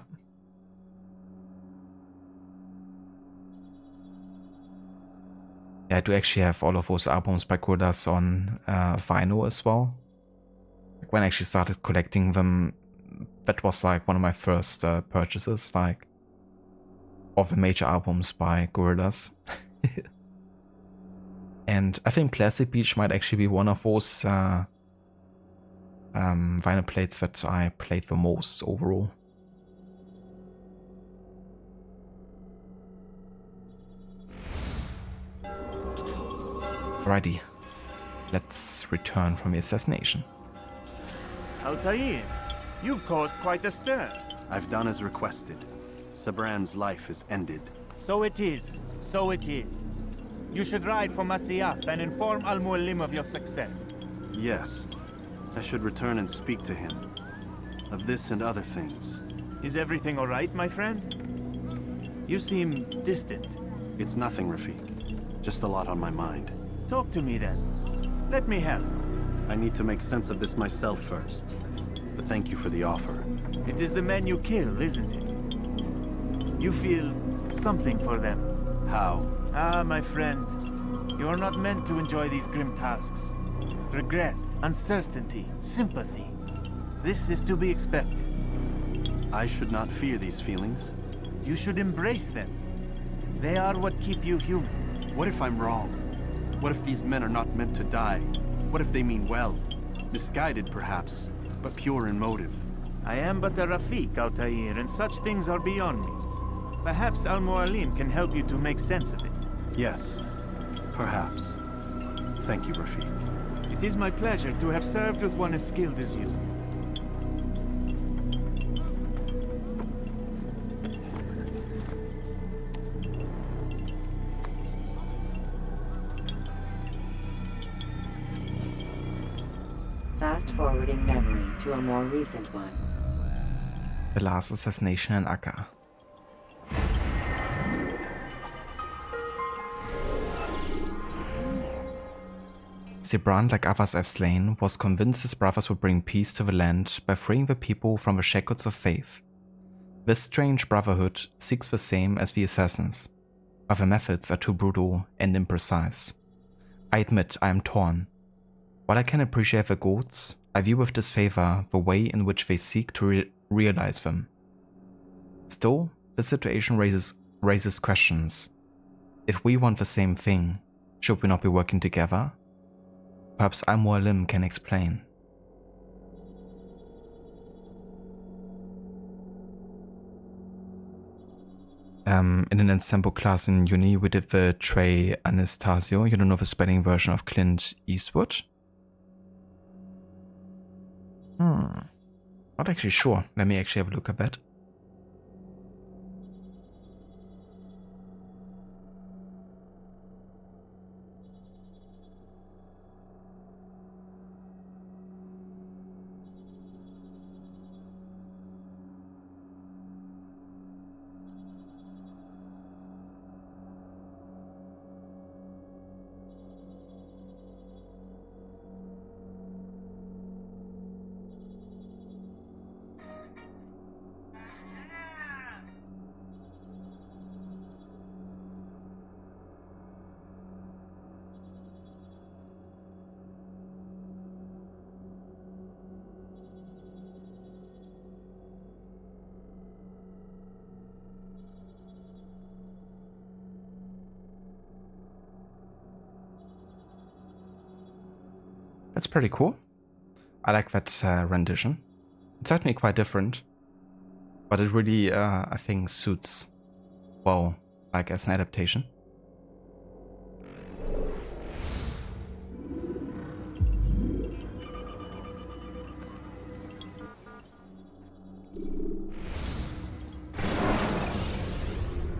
S1: Yeah, I do actually have all of those albums by Gorillaz on vinyl as well. Like when I actually started collecting them, that was like one of my first purchases, like of the major albums by Gorillaz. And I think Plastic Beach might actually be one of those vinyl plates that I played the most overall. Alrighty, let's return from the assassination.
S10: Altair, you've caused quite a stir.
S8: I've done as requested. Sibrand's life is ended.
S10: So it is, so it is. You should ride for Masyaf and inform Al-Mualim of your success.
S8: Yes. I should return and speak to him. Of this and other things.
S10: Is everything all right, my friend? You seem distant.
S8: It's nothing, Rafiq. Just a lot on my mind.
S10: Talk to me then. Let me help.
S8: I need to make sense of this myself first. But thank you for the offer.
S10: It is the men you kill, isn't it? You feel something for them.
S8: How?
S10: Ah, my friend. You are not meant to enjoy these grim tasks. Regret, uncertainty, sympathy. This is to be expected.
S8: I should not fear these feelings.
S10: You should embrace them. They are what keep you human.
S8: What if I'm wrong? What if these men are not meant to die? What if they mean well? Misguided, perhaps, but pure in motive.
S10: I am but a Rafik, Altair, and such things are beyond me. Perhaps Al-Mualim can help you to make sense of it.
S8: Yes, perhaps. Thank you, Rafik.
S10: It is my pleasure to have served with one as skilled as you.
S6: Fast-forwarding memory to a more recent one.
S1: The last assassination in Acre. Sibrand, like others I've slain, was convinced his brothers would bring peace to the land by freeing the people from the shackles of faith. This strange brotherhood seeks the same as the assassins, but the methods are too brutal and imprecise. I admit I am torn. While I can appreciate the goals, I view with disfavor the way in which they seek to realize them. Still, the situation raises questions. If we want the same thing, should we not be working together? Perhaps Al-Mualim can explain. In an ensemble class in uni, we did the Trey Anastasio, you don't know the spelling version of Clint Eastwood? Not actually sure. Let me actually have a look at that. That's pretty cool. I like that rendition. It's certainly quite different, but it really, I think, suits well, like as an adaptation.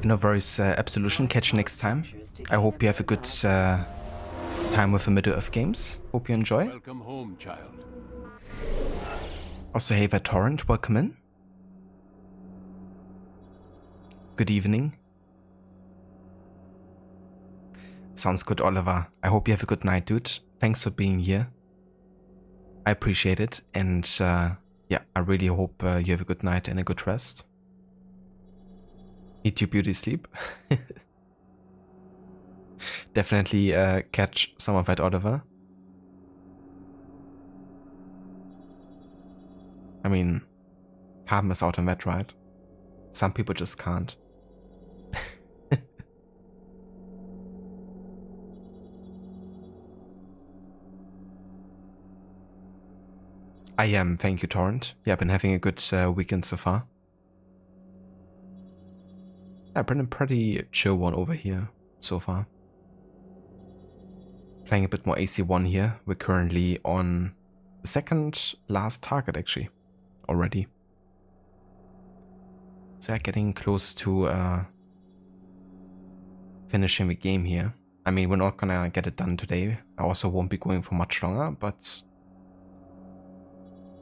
S1: No worries, Absolution. Catch you next time. I hope you have a good time with the Middle-earth games. Hope you enjoy.
S2: Welcome home, child.
S1: Also, hey there, Torrent. Welcome in. Good evening. Sounds good, Oliver. I hope you have a good night, dude. Thanks for being here. I appreciate it. And yeah, I really hope you have a good night and a good rest. Eat your beauty sleep. Definitely catch some of that, Oliver. I mean, can't miss out on that, right? Some people just can't. I am, thank you, Torrent. Yeah, I've been having a good weekend so far. I've been a pretty chill one over here so far. Playing a bit more AC1 here. We're currently on the second last target actually, already. So yeah, getting close to finishing the game here. I mean, we're not gonna get it done today. I also won't be going for much longer, but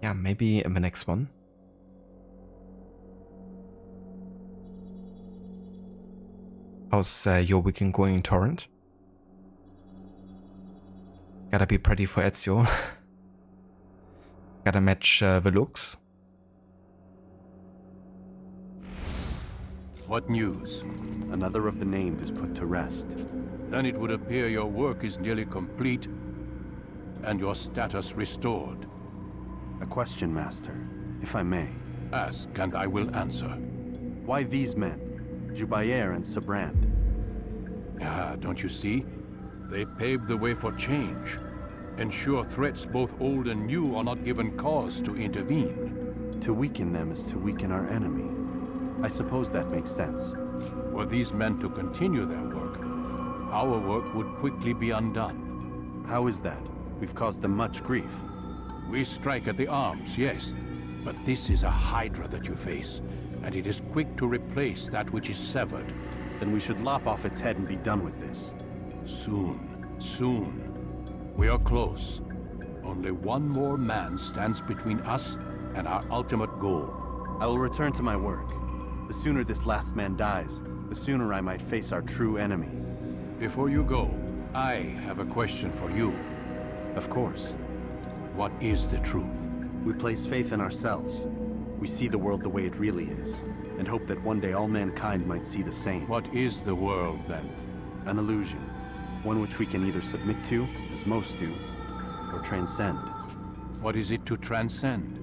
S1: yeah, maybe in the next one. How's your weekend going, Torrent? Gotta be ready for Ezio. Gotta match the looks.
S2: What news?
S8: Another of the named is put to rest.
S2: Then it would appear your work is nearly complete and your status restored.
S8: A question, Master, if I may.
S2: Ask and I will answer.
S8: Why these men? Jubayer and Sibrand.
S2: Ah, don't you see?
S7: They pave the way for change. Ensure threats both old and new are not given cause to intervene.
S8: To weaken them is to weaken our enemy. I suppose that makes sense.
S7: Were these men to continue their work, our work would quickly be undone.
S8: How is that? We've caused them much grief.
S7: We strike at the arms, yes. But this is a hydra that you face, and it is quick to replace that which is severed.
S8: Then we should lop off its head and be done with this.
S7: Soon, soon. We are close. Only one more man stands between us and our ultimate goal.
S8: I will return to my work. The sooner this last man dies, the sooner I might face our true enemy.
S7: Before you go, I have a question for you.
S8: Of course.
S7: What is the truth?
S8: We place faith in ourselves. We see the world the way it really is, and hope that one day all mankind might see the same.
S7: What is the world, then?
S8: An illusion. One which we can either submit to, as most do, or transcend.
S7: What is it to transcend?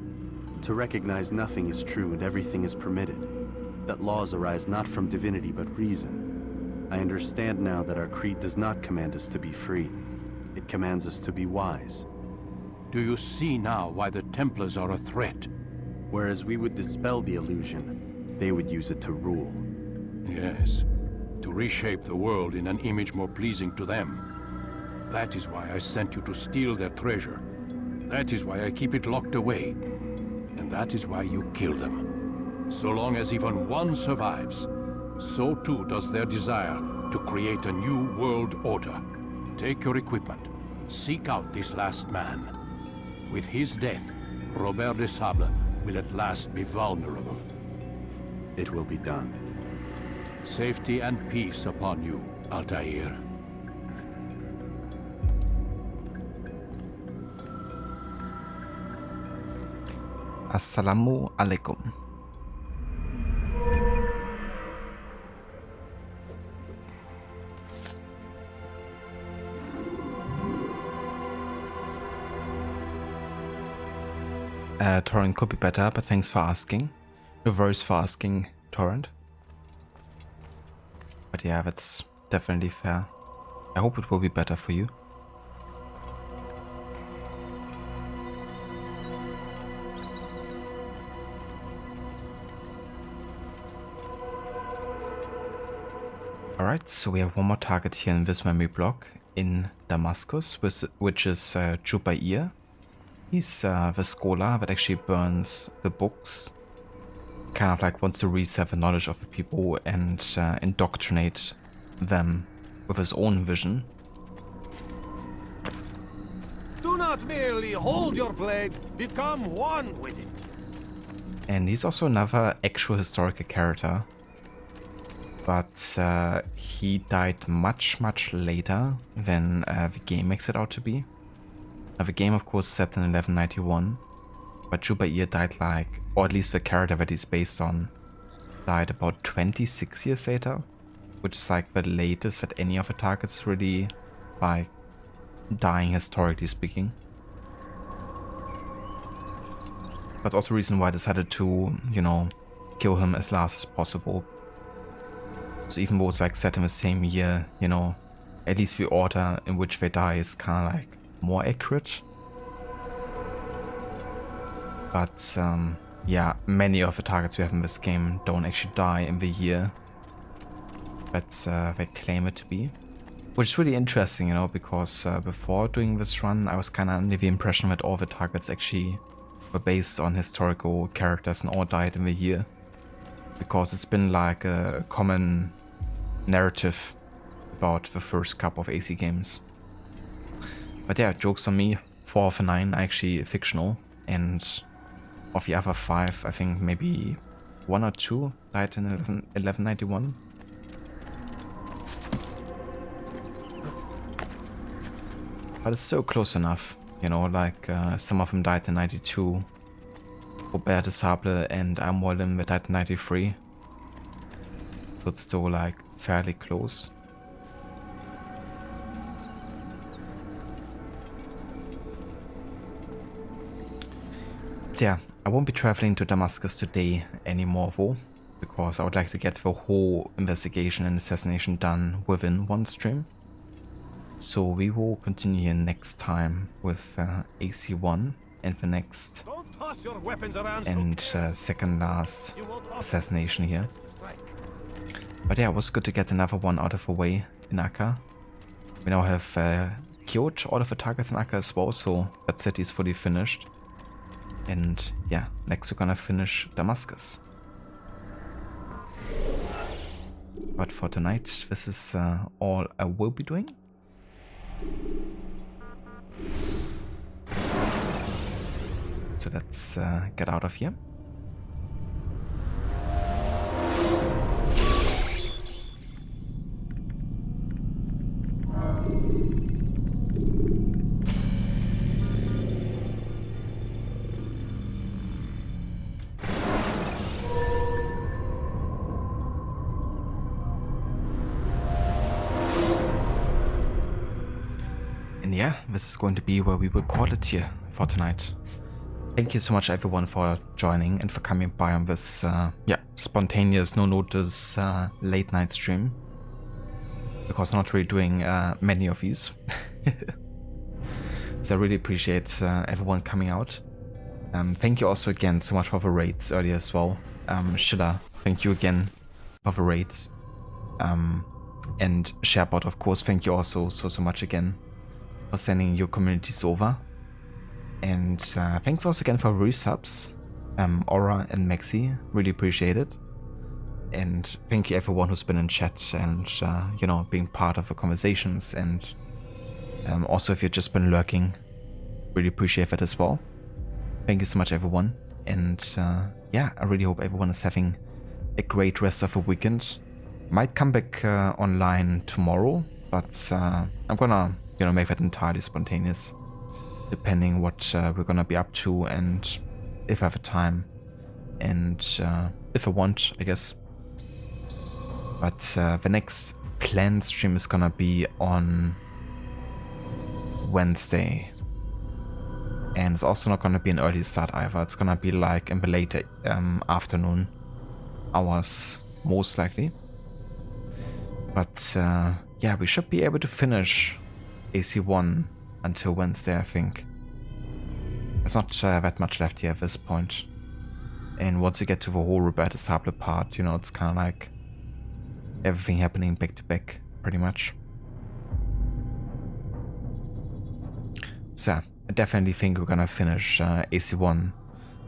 S8: To recognize nothing is true and everything is permitted. That laws arise not from divinity but reason. I understand now that our creed does not command us to be free. It commands us to be wise.
S7: Do you see now why the Templars are a threat?
S8: Whereas we would dispel the illusion, they would use it to rule.
S7: Yes, to reshape the world in an image more pleasing to them. That is why I sent you to steal their treasure. That is why I keep it locked away. And that is why you kill them. So long as even one survives, so too does their desire to create a new world order. Take your equipment. Seek out this last man. With his death, Robert de Sable will at last be vulnerable.
S8: It will be done.
S7: Safety and peace upon you, Altair.
S1: Assalamu alaikum. Torrent could be better, but thanks for asking. No worries for asking, Torrent. But yeah, that's definitely fair. I hope it will be better for you. Alright, so we have one more target here in this memory block in Damascus, which is Jubair. He's the scholar that actually burns the books. Kind of like wants to reset the knowledge of the people and indoctrinate them with his own vision.
S9: Do not merely hold your blade, become one with it.
S1: And he's also another actual historical character. But he died much later than the game makes it out to be. The game, of course, set in 1191, but Jubair died like, or at least the character that he's based on, died about 26 years later, which is like the latest that any of the targets really, like, dying historically speaking. That's also the reason why I decided to, you know, kill him as last as possible. So even though it's like set in the same year, you know, at least the order in which they die is kind of like more accurate. But yeah, many of the targets we have in this game don't actually die in the year that they claim it to be. Which is really interesting, you know, because before doing this run I was kind of under the impression that all the targets actually were based on historical characters and all died in the year. Because it's been like a common narrative about the first couple of AC games. But yeah, jokes on me, 4 of the 9 are actually fictional, and of the other 5, I think maybe 1 or 2 died in 1191. But it's still close enough, you know, like some of them died in 92, Robert de Sable and Amwalem that died in 93. So it's still like fairly close. Yeah, I won't be traveling to Damascus today anymore though, because I would like to get the whole investigation and assassination done within one stream. So we will continue next time with AC1 and the next and second last assassination here. But yeah, it was good to get another one out of the way in Acre. We now have killed all of the targets in Acre as well, so that city is fully finished. And yeah, next we're gonna finish Damascus. But for tonight, this is all I will be doing. So let's get out of here. And yeah, this is going to be where we will call it here for tonight. Thank you so much everyone for joining and for coming by on this spontaneous, no notice late night stream. Because I'm not really doing many of these. So I really appreciate everyone coming out. Thank you also again so much for the raids earlier as well. Shilla, thank you again for the raid. And Sharebot, of course, thank you also so much again for sending your communities over. And thanks also again for resubs, Aura and Maxi, really appreciate it. And thank you everyone who's been in chat and, you know, being part of the conversations. And also if you've just been lurking, really appreciate that as well. Thank you so much everyone. And yeah, I really hope everyone is having a great rest of the weekend. Might come back online tomorrow, but I'm gonna, you know, make that entirely spontaneous. Depending what we're gonna be up to and if I have a time and if I want, I guess. But the next planned stream is gonna be on Wednesday. And it's also not gonna be an early start either. It's gonna be like in the later afternoon hours, most likely. But yeah, we should be able to finish AC1 until Wednesday, I think. There's not that much left here at this point. And once you get to the whole Roberta Sable part, you know, it's kind of like everything happening back to back, pretty much. So, I definitely think we're gonna finish AC1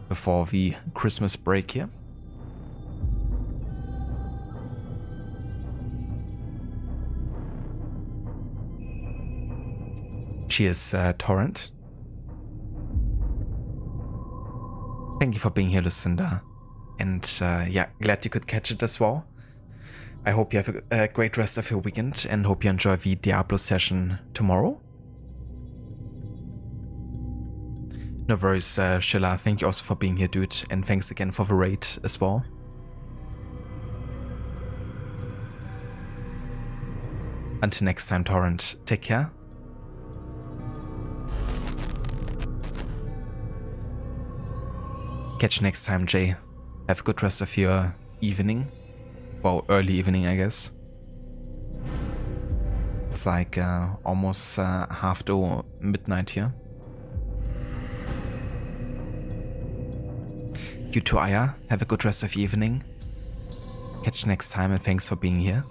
S1: before the Christmas break here. Cheers, Torrent. Thank you for being here, Lucinda. And yeah, glad you could catch it as well. I hope you have a great rest of your weekend and hope you enjoy the Diablo session tomorrow. No worries, Shilla. Thank you also for being here, dude. And thanks again for the raid as well. Until next time, Torrent. Take care. Catch you next time, Jay. Have a good rest of your evening. Well, early evening, I guess. It's like almost half to midnight here. You too, Aya. Have a good rest of your evening. Catch you next time and thanks for being here.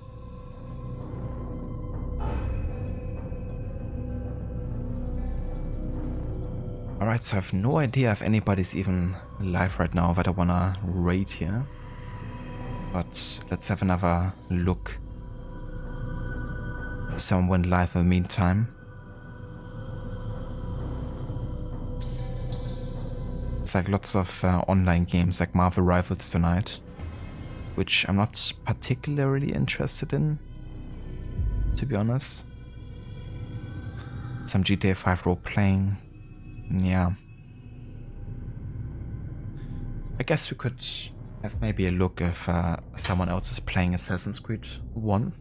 S1: Alright, so I have no idea if anybody's even live right now that I wanna raid here. But let's have another look. If someone went live in the meantime. It's like lots of online games like Marvel Rivals tonight. Which I'm not particularly interested in, to be honest. Some GTA 5 role playing. Yeah. I guess we could have maybe a look if someone else is playing Assassin's Creed 1.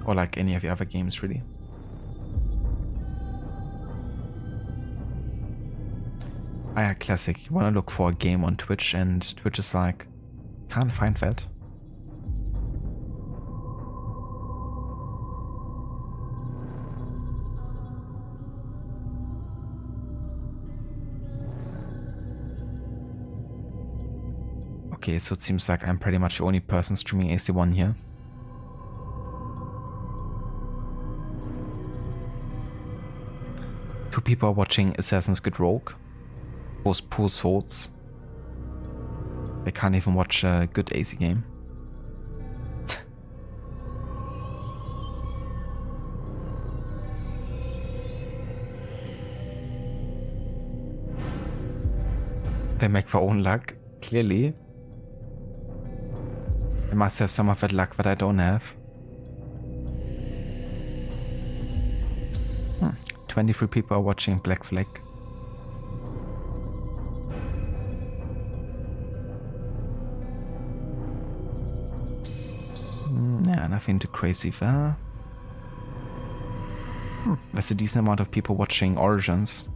S1: Or like any of the other games, really. Ah yeah, classic. You wanna look for a game on Twitch and Twitch is like, can't find that. Okay, so it seems like I'm pretty much the only person streaming AC1 here. Two people are watching Assassin's Creed Rogue. Those poor souls. They can't even watch a good AC game. They make their own luck, clearly. They must have some of that luck that I don't have. 23 people are watching Black Flag. Yeah, nothing too crazy there. There's a decent amount of people watching Origins.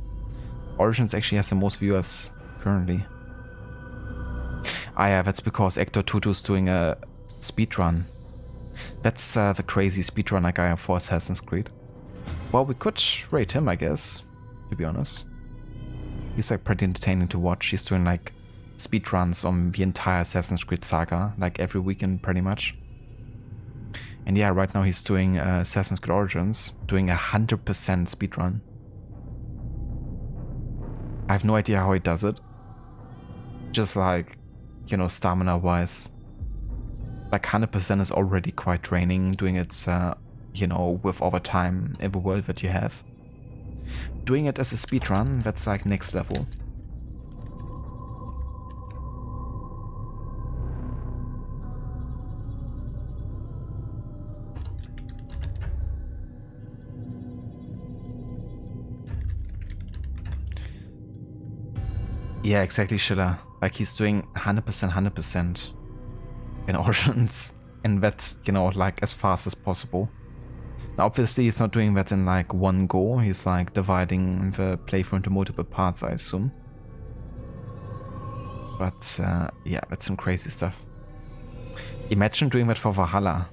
S1: Origins actually has the most viewers currently. Ah yeah, that's because Actor Tutu's doing a speedrun. That's the crazy speedrunner guy for Assassin's Creed. Well, we could rate him, I guess, to be honest. He's like pretty entertaining to watch. He's doing like speedruns on the entire Assassin's Creed saga, like every weekend pretty much. And yeah, right now he's doing Assassin's Creed Origins, doing 100% speedrun. I have no idea how he does it. Just like, you know, stamina wise. Like 100% is already quite draining, doing it, you know, with all the time in the world that you have. Doing it as a speedrun, that's like next level. Yeah, exactly, Schiller. Like he's doing 100% in Origins, and that, you know, like as fast as possible. Now, obviously he's not doing that in like one go, he's like dividing the playthrough into multiple parts, I assume. But yeah, that's some crazy stuff. Imagine doing that for Valhalla.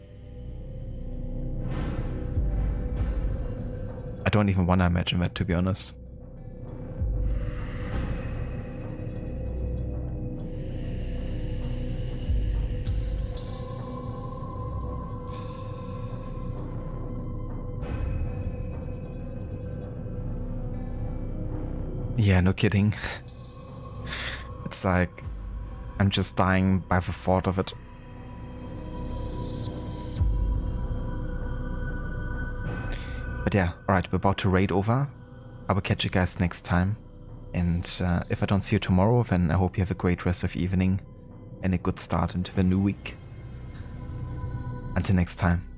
S1: I don't even want to imagine that, to be honest. Yeah, no kidding. It's like, I'm just dying by the thought of it. But yeah, alright, we're about to raid over. I will catch you guys next time. And if I don't see you tomorrow, then I hope you have a great rest of evening and a good start into the new week. Until next time.